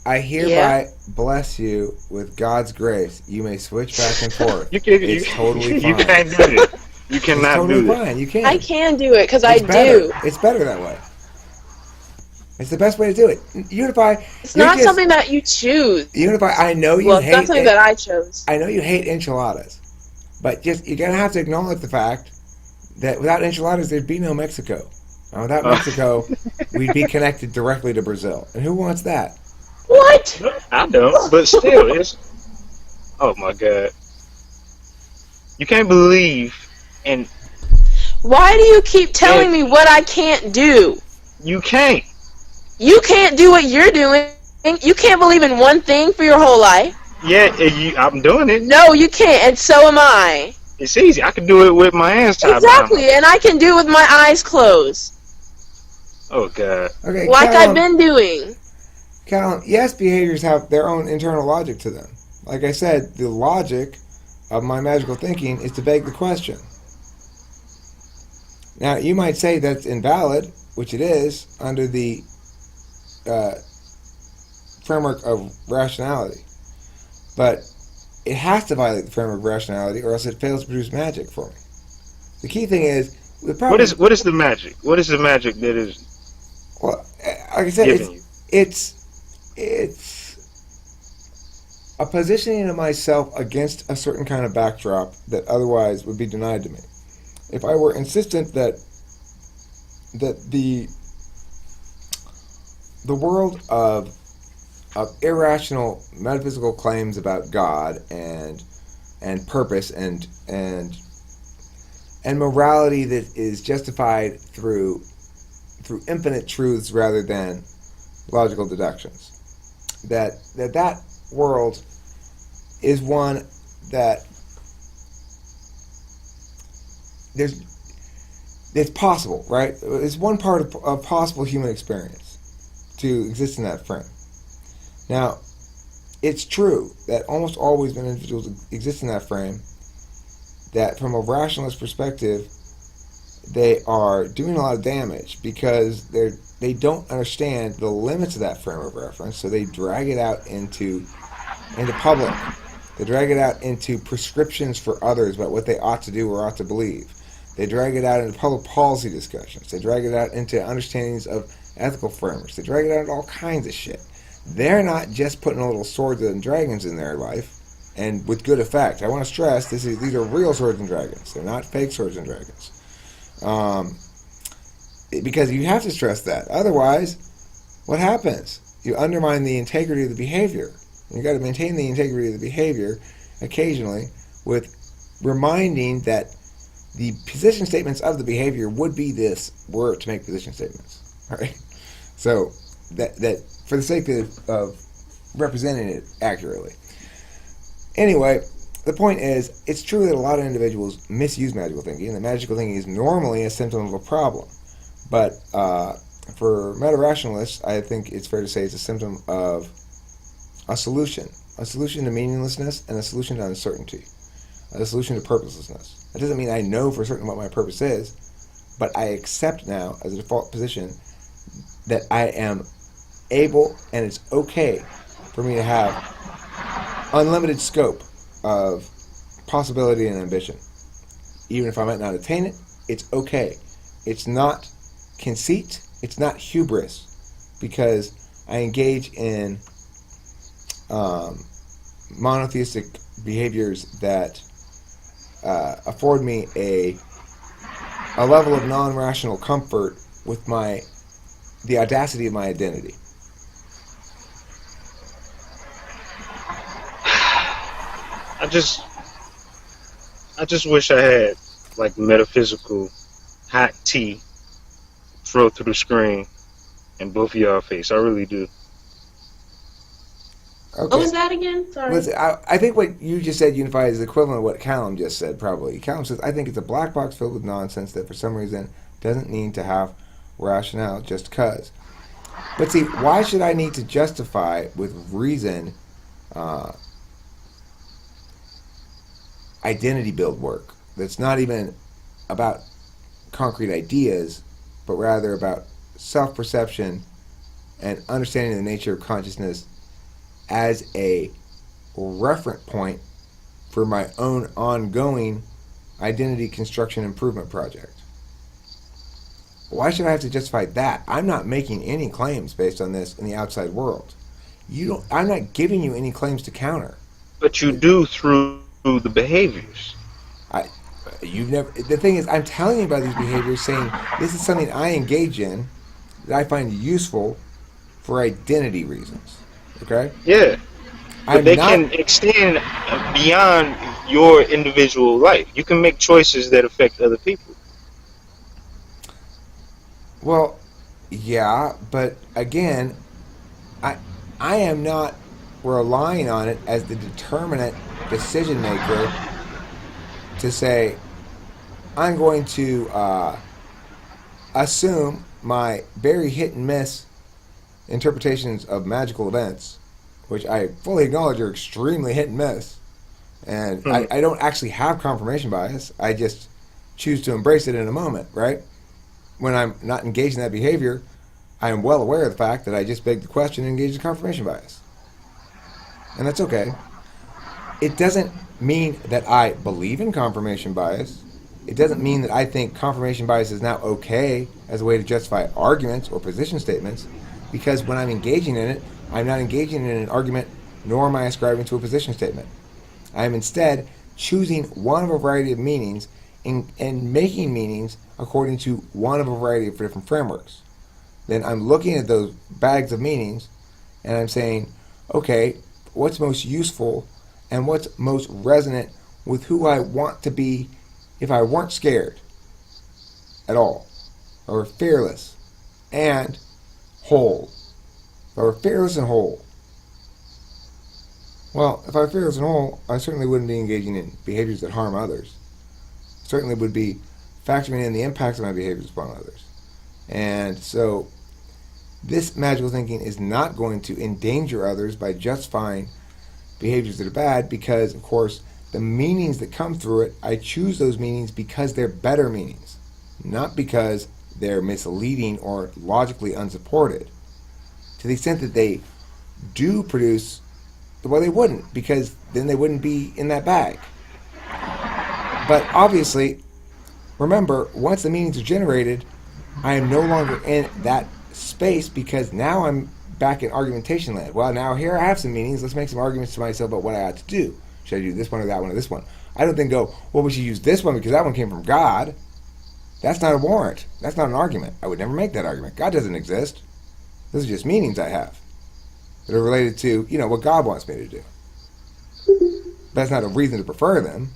I hereby bless you with God's grace. You may switch back and forth. It's totally fine. You can't do it. You It's cannot totally do it. fine. You can. I can do it because I It's better. do. It's better that way. It's the best way to do it. Unify. It's not something that you choose. Unify. I know you Well, it's hate not something that I chose. I know you hate enchiladas, but you're gonna have to acknowledge the fact that without enchiladas, there'd be no Mexico. And without Mexico, we'd be connected directly to Brazil. And who wants that? What? I don't, but still, it's. Oh my God. You can't believe, and Why do you keep telling me what I can't do? you can't. You can't do what you're doing. You can't believe in one thing for your whole life. Yeah, I'm doing it. No, you can't, and so am I. It's easy. I can do it with my hands tied behind Exactly, and I can do it with my eyes closed. my- Oh God. Okay, Like Callum, I've been doing. Callum, yes, behaviors have their own internal logic to them. Like I said, the logic of my magical thinking is to beg the question. Now, you might say that's invalid, which it is, under the framework of rationality. But it has to violate the framework of rationality, or else it fails to produce magic for me. The key thing is, the problem, What is the magic? What is the magic that is well, like I said, giving you? it's a positioning of myself against a certain kind of backdrop that otherwise would be denied to me. If I were insistent that the world of irrational metaphysical claims about God and purpose and morality that is justified through infinite truths rather than logical deductions, that world is one that it's possible, right? It's one part of possible human experience to exist in that frame. Now, it's true that almost always when individuals exist in that frame, that from a rationalist perspective, they are doing a lot of damage because they don't understand the limits of that frame of reference, so they drag it out into public. They drag it out into prescriptions for others about what they ought to do or ought to believe. They drag it out into public policy discussions. They drag it out into understandings of ethical frameworks. They drag it out into all kinds of shit. They're not just putting a little swords and dragons in their life, and with good effect. I want to stress these are real swords and dragons. They're not fake swords and dragons. Because you have to stress that. Otherwise, what happens? You undermine the integrity of the behavior. You've got to maintain the integrity of the behavior occasionally with reminding that the position statements of the behavior would be this were to make position statements. All right? So that for the sake of representing it accurately. Anyway, the point is, it's true that a lot of individuals misuse magical thinking, and that magical thinking is normally a symptom of a problem. But for meta-rationalists, I think it's fair to say it's a symptom of a solution to meaninglessness and a solution to uncertainty, a solution to purposelessness. That doesn't mean I know for certain what my purpose is, but I accept now as a default position that I am able and it's okay for me to have unlimited scope of possibility and ambition. Even if I might not attain it, it's okay. It's not conceit, it's not hubris, because I engage in monotheistic behaviors that afford me a level of non-rational comfort with the audacity of my identity. I just wish I had like metaphysical hot tea throw through the screen in both of y'all face. I really do. Okay. What was that again? Sorry. Listen, I think what you just said, Unify, is the equivalent of what Callum just said, probably. Callum says, I think it's a black box filled with nonsense that for some reason doesn't need to have rationale just because. But see, why should I need to justify with reason identity build work that's not even about concrete ideas, but rather about self-perception and understanding the nature of consciousness as a referent point for my own ongoing identity construction improvement project? Why should I have to justify that? I'm not making any claims based on this in the outside world. I'm not giving you any claims to counter. But you do through the behaviors. The thing is, I'm telling you about these behaviors, saying this is something I engage in that I find useful for identity reasons. Okay? Yeah. But they can extend beyond your individual life. You can make choices that affect other people. Well, yeah, but again, I am not relying on it as the determinate decision maker to say I'm going to assume my very hit and miss interpretations of magical events, which I fully acknowledge are extremely hit and miss, and I don't actually have confirmation bias. I just choose to embrace it in a moment, right? When I'm not engaged in that behavior, I am well aware of the fact that I just begged the question and engaged in confirmation bias. And that's okay. It doesn't mean that I believe in confirmation bias. It doesn't mean that I think confirmation bias is now okay as a way to justify arguments or position statements, because when I'm engaging in it, I'm not engaging in an argument, nor am I ascribing to a position statement. I am instead choosing one of a variety of meanings and making meanings according to one of a variety of different frameworks. Then I'm looking at those bags of meanings and I'm saying, okay, what's most useful and what's most resonant with who I want to be if I weren't scared at all, or fearless and whole, or fearless and whole. Well, if I were fearless and whole, I certainly wouldn't be engaging in behaviors that harm others. I certainly would be factoring in the impacts of my behaviors upon others. And so this magical thinking is not going to endanger others by justifying behaviors that are bad, because, of course, the meanings that come through it, I choose those meanings because they're better meanings, not because they're misleading or logically unsupported. To the extent that they do produce, well, they wouldn't, because then they wouldn't be in that bag. But obviously, remember, once the meanings are generated, I am no longer in that space because now I'm back in argumentation land. Well, now here I have some meanings. Let's make some arguments to myself about what I ought to do. Should I do this one or that one or this one? I don't then go, well, we should use this one because that one came from God. That's not a warrant. That's not an argument. I would never make that argument. God doesn't exist. Those are just meanings I have that are related to, what God wants me to do. That's not a reason to prefer them.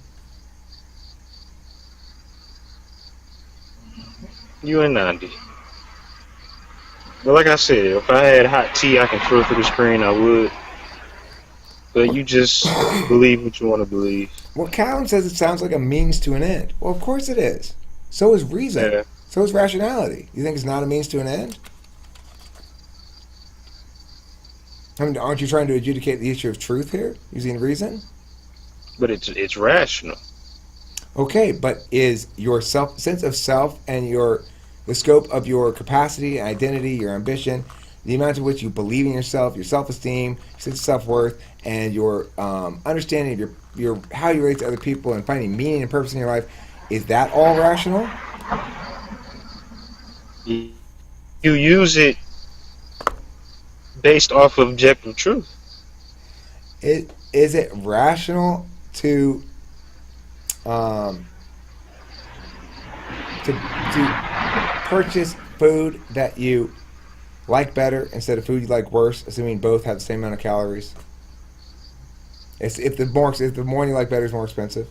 You and Nandi. But like I said, if I had hot tea I can throw through the screen, I would. But you just believe what you want to believe. Well, Calvin says it sounds like a means to an end. Well, of course it is. So is reason. Yeah. So is rationality. You think it's not a means to an end? I mean, aren't you trying to adjudicate the issue of truth here using reason? But it's rational. Okay, but is your sense of self and the scope of your capacity, identity, your ambition, the amount to which you believe in yourself, your self-esteem, your sense of self-worth, and your understanding of your how you relate to other people and finding meaning and purpose in your life, is that all rational? You use it based off of objective truth. Is it rational to purchase food that you like better instead of food you like worse, assuming both have the same amount of calories? If the more you like better is more expensive.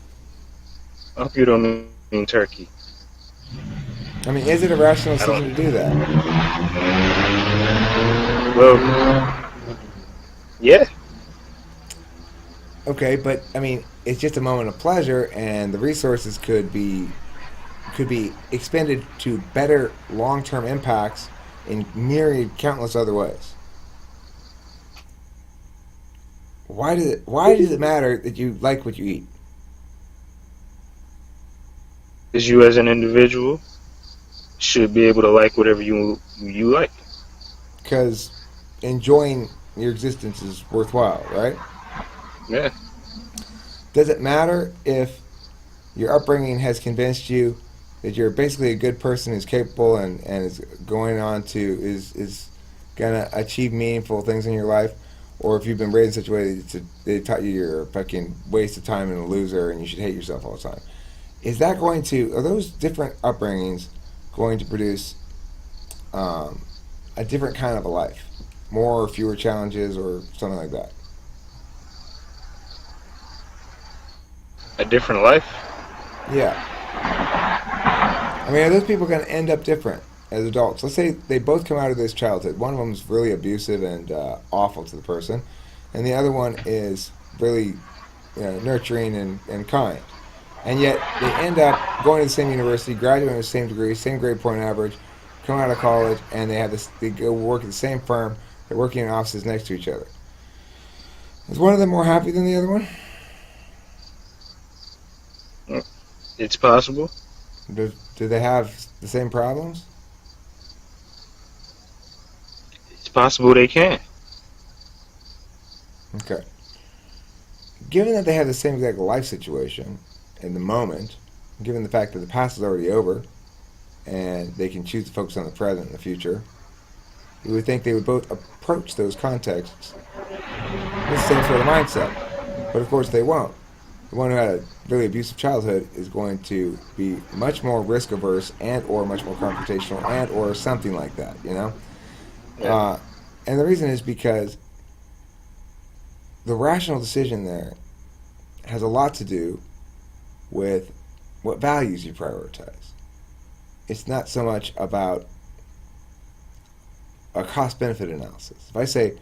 I hope you don't mean turkey. I mean, is it a rational decision to do that? Well, yeah. Okay, but I mean, it's just a moment of pleasure, and the resources could be expended to better long-term impacts in myriad, countless other ways. Why does it matter that you like what you eat? Because you as an individual should be able to like whatever you like. Because enjoying your existence is worthwhile, right? Yeah. Does it matter if your upbringing has convinced you that you're basically a good person who's capable and is going on to is gonna achieve meaningful things in your life, or if you've been raised in such a way that they taught you you're a fucking waste of time and a loser and you should hate yourself all the time? Are those different upbringings going to produce a different kind of a life? More or fewer challenges or something like that? A different life? Yeah. I mean, are those people going to end up different as adults? Let's say they both come out of this childhood. One of them is really abusive and awful to the person, and the other one is really nurturing and kind. And yet they end up going to the same university, graduating with the same degree, same grade point average, come out of college, and they go work at the same firm. They're working in offices next to each other. Is one of them more happy than the other one? It's possible. Do they have the same problems? It's possible they can. Okay. Given that they have the same exact life situation in the moment, given the fact that the past is already over, and they can choose to focus on the present and the future, you would think they would both approach those contexts with the same sort of mindset. But of course they won't. The one who had a really abusive childhood is going to be much more risk averse and or much more confrontational and or something like that, Yeah. And the reason is because the rational decision there has a lot to do with what values you prioritize. It's not so much about a cost-benefit analysis. If I say,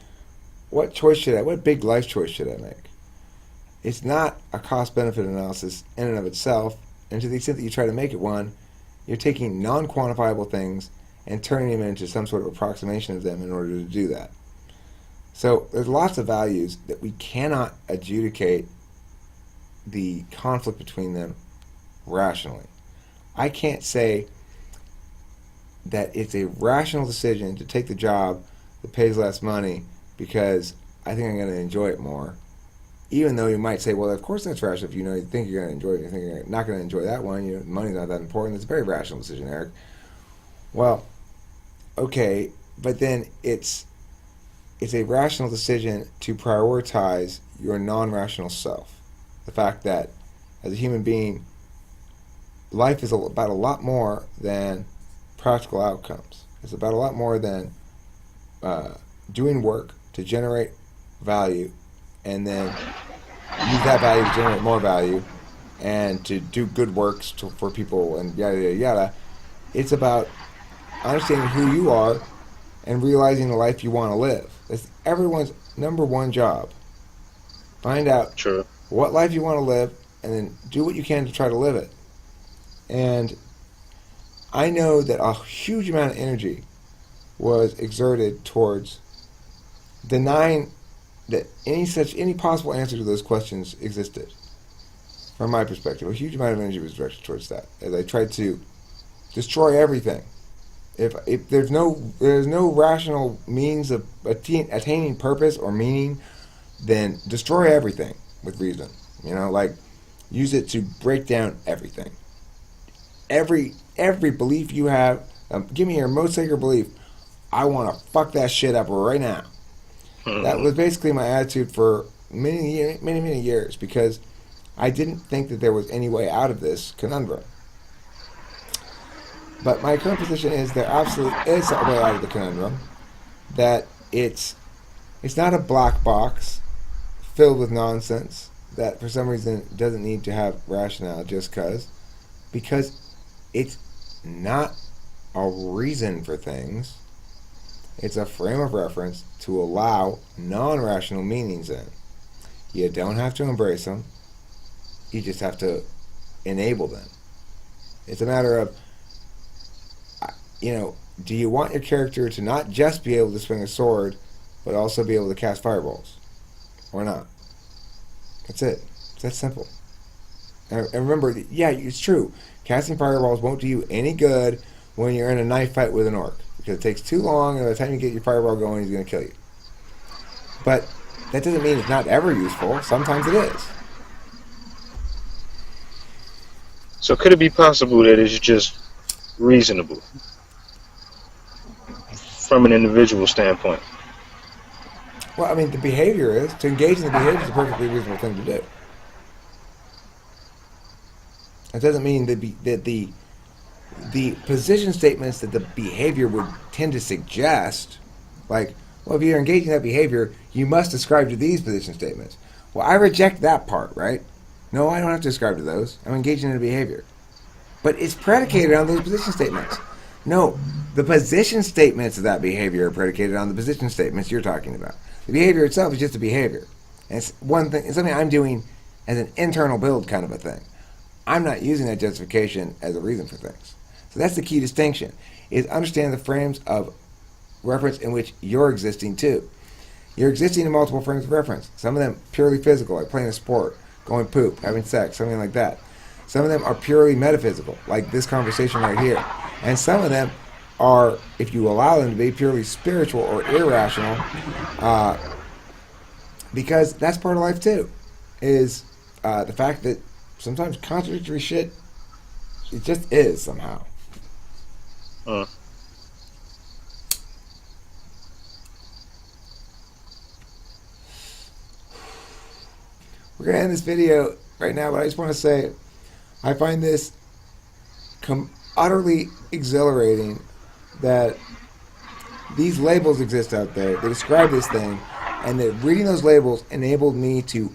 what big life choice should I make? It's not a cost-benefit analysis in and of itself, and to the extent that you try to make it one, you're taking non-quantifiable things and turning them into some sort of approximation of them in order to do that. So there's lots of values that we cannot adjudicate the conflict between them rationally. I can't say that it's a rational decision to take the job that pays less money because I think I'm going to enjoy it more. Even though you might say, well, of course that's rational if you know you think you're going to enjoy it, you think you're not going to enjoy that one, money's not that important. It's a very rational decision, Eric. Well, okay, but then it's a rational decision to prioritize your non-rational self. The fact that as a human being, life is about a lot more than practical outcomes. It's about a lot more than doing work to generate value and then use that value to generate more value and to do good works for people and yada, yada, yada. It's about understanding who you are and realizing the life you want to live. That's everyone's number one job. Find out True. what life you want to live and then do what you can to try to live it. And I know that a huge amount of energy was exerted towards denying that any possible answer to those questions existed. From my perspective, a huge amount of energy was directed towards that, as I tried to destroy everything. If there's no rational means of attaining purpose or meaning, then destroy everything with reason. Like use it to break down everything. Every belief you have, give me your most sacred belief. I want to fuck that shit up right now. That was basically my attitude for many years because I didn't think that there was any way out of this conundrum. But my current position is there absolutely is a way out of the conundrum. That it's not a black box filled with nonsense that for some reason doesn't need to have rationale just because it's not a reason for things. It's a frame of reference to allow non-rational meanings in. You don't have to embrace them. You just have to enable them. It's a matter of, do you want your character to not just be able to swing a sword, but also be able to cast fireballs? Or not? That's it. It's that simple. And remember, yeah, it's true. Casting fireballs won't do you any good when you're in a knife fight with an orc. Because it takes too long, and by the time you get your fireball going, he's going to kill you. But that doesn't mean it's not ever useful. Sometimes it is. So could it be possible that it's just reasonable from an individual standpoint? Well, I mean, the behavior is, to engage in the behavior is a perfectly reasonable thing to do. It doesn't mean that the position statements that the behavior would tend to suggest, like, well, if you're engaging in that behavior, you must ascribe to these position statements. Well, I reject that part, right? No, I don't have to ascribe to those. I'm engaging in a behavior. But it's predicated on those position statements. No, the position statements of that behavior are predicated on the position statements you're talking about. The behavior itself is just a behavior. And it's one thing, it's something I'm doing as an internal build kind of a thing. I'm not using that justification as a reason for things. So that's the key distinction, is understand the frames of reference in which you're existing too. You're existing in multiple frames of reference. Some of them purely physical, like playing a sport, going poop, having sex, something like that. Some of them are purely metaphysical, like this conversation right here. And some of them are, if you allow them to be, purely spiritual or irrational, because that's part of life too, is the fact that sometimes contradictory shit, it just is somehow. Uh. We're going to end this video right now, but I just want to say I find this utterly exhilarating that these labels exist out there. They describe this thing, and that reading those labels enabled me to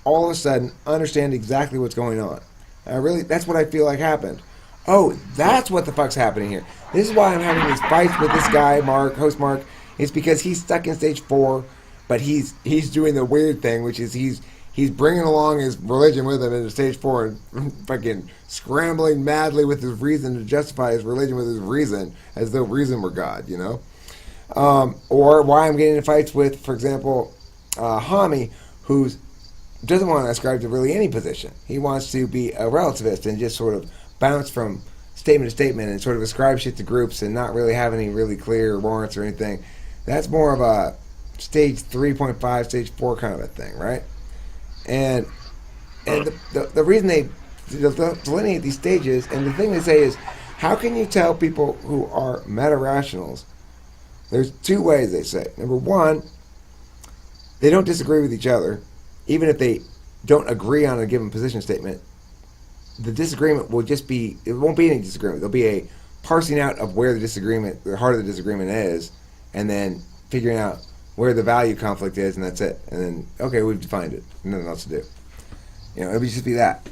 all of a sudden understand exactly what's going on. And that's what I feel like happened. Oh, that's what the fuck's happening here. This is why I'm having these fights with this guy, host Mark. It's because he's stuck in stage 4, but he's doing the weird thing, which is he's bringing along his religion with him into stage 4 and fucking scrambling madly with his reason to justify his religion with his reason, as though reason were God, Or why I'm getting into fights with, for example, Hami, who doesn't want to ascribe to really any position. He wants to be a relativist and just sort of bounce from statement to statement and sort of ascribe shit to groups and not really have any really clear warrants or anything. That's more of a stage 3.5, stage 4 kind of a thing, right? And the reason they delineate these stages, and the thing they say is, how can you tell people who are meta-rationals? There's two ways they say. Number one, they don't disagree with each other, even if they don't agree on a given position statement. The disagreement will just be, it won't be any disagreement. There'll be a parsing out of where the disagreement, the heart of the disagreement is, and then figuring out where the value conflict is, and that's it. And then, okay, we've defined it. Nothing else to do. It'll just be that.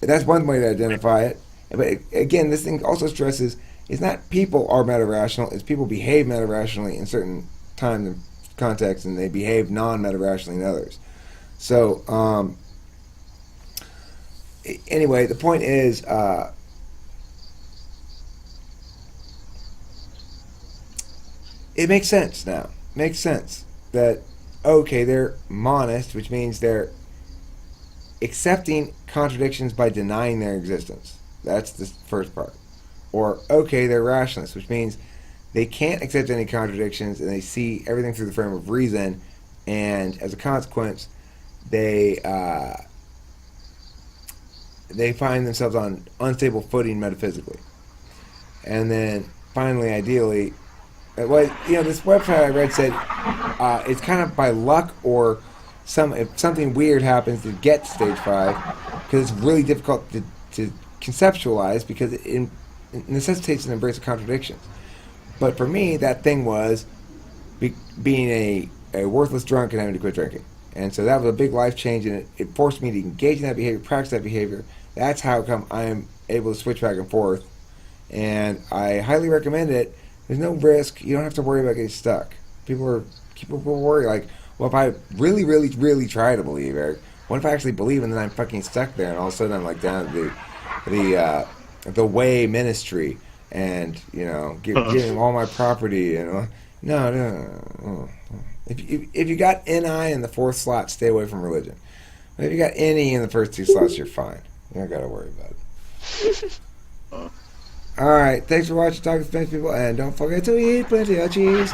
That's one way to identify it. But again, this thing also stresses, it's not people are meta-rational, it's people behave meta-rationally in certain times and contexts, and they behave non-meta-rationally in others. So, anyway, the point is, it makes sense now. Makes sense that, okay, they're monist, which means they're accepting contradictions by denying their existence. That's the first part. Or, okay, they're rationalists, which means they can't accept any contradictions and they see everything through the frame of reason, and as a consequence, they find themselves on unstable footing metaphysically. And then, finally, ideally, this website I read said it's kind of by luck or if something weird happens to get to stage 5, because it's really difficult to conceptualize because it necessitates an embrace of contradictions. But for me, that thing was being a worthless drunk and having to quit drinking. And so that was a big life change, and it forced me to engage in that behavior, practice that behavior. That's how come I am able to switch back and forth. And I highly recommend it. There's no risk. You don't have to worry about getting stuck. People worry like, well, if I really, really, really try to believe, Eric, what if I actually believe and then I'm fucking stuck there and all of a sudden I'm like down at the way ministry and, giving all my property, No. If you got NI in the 4th slot, stay away from religion. But if you got NE in the first 2 slots, you're fine. You don't got to worry about it. Alright, thanks for watching Talking Spanish, people, and don't forget to eat plenty of cheese.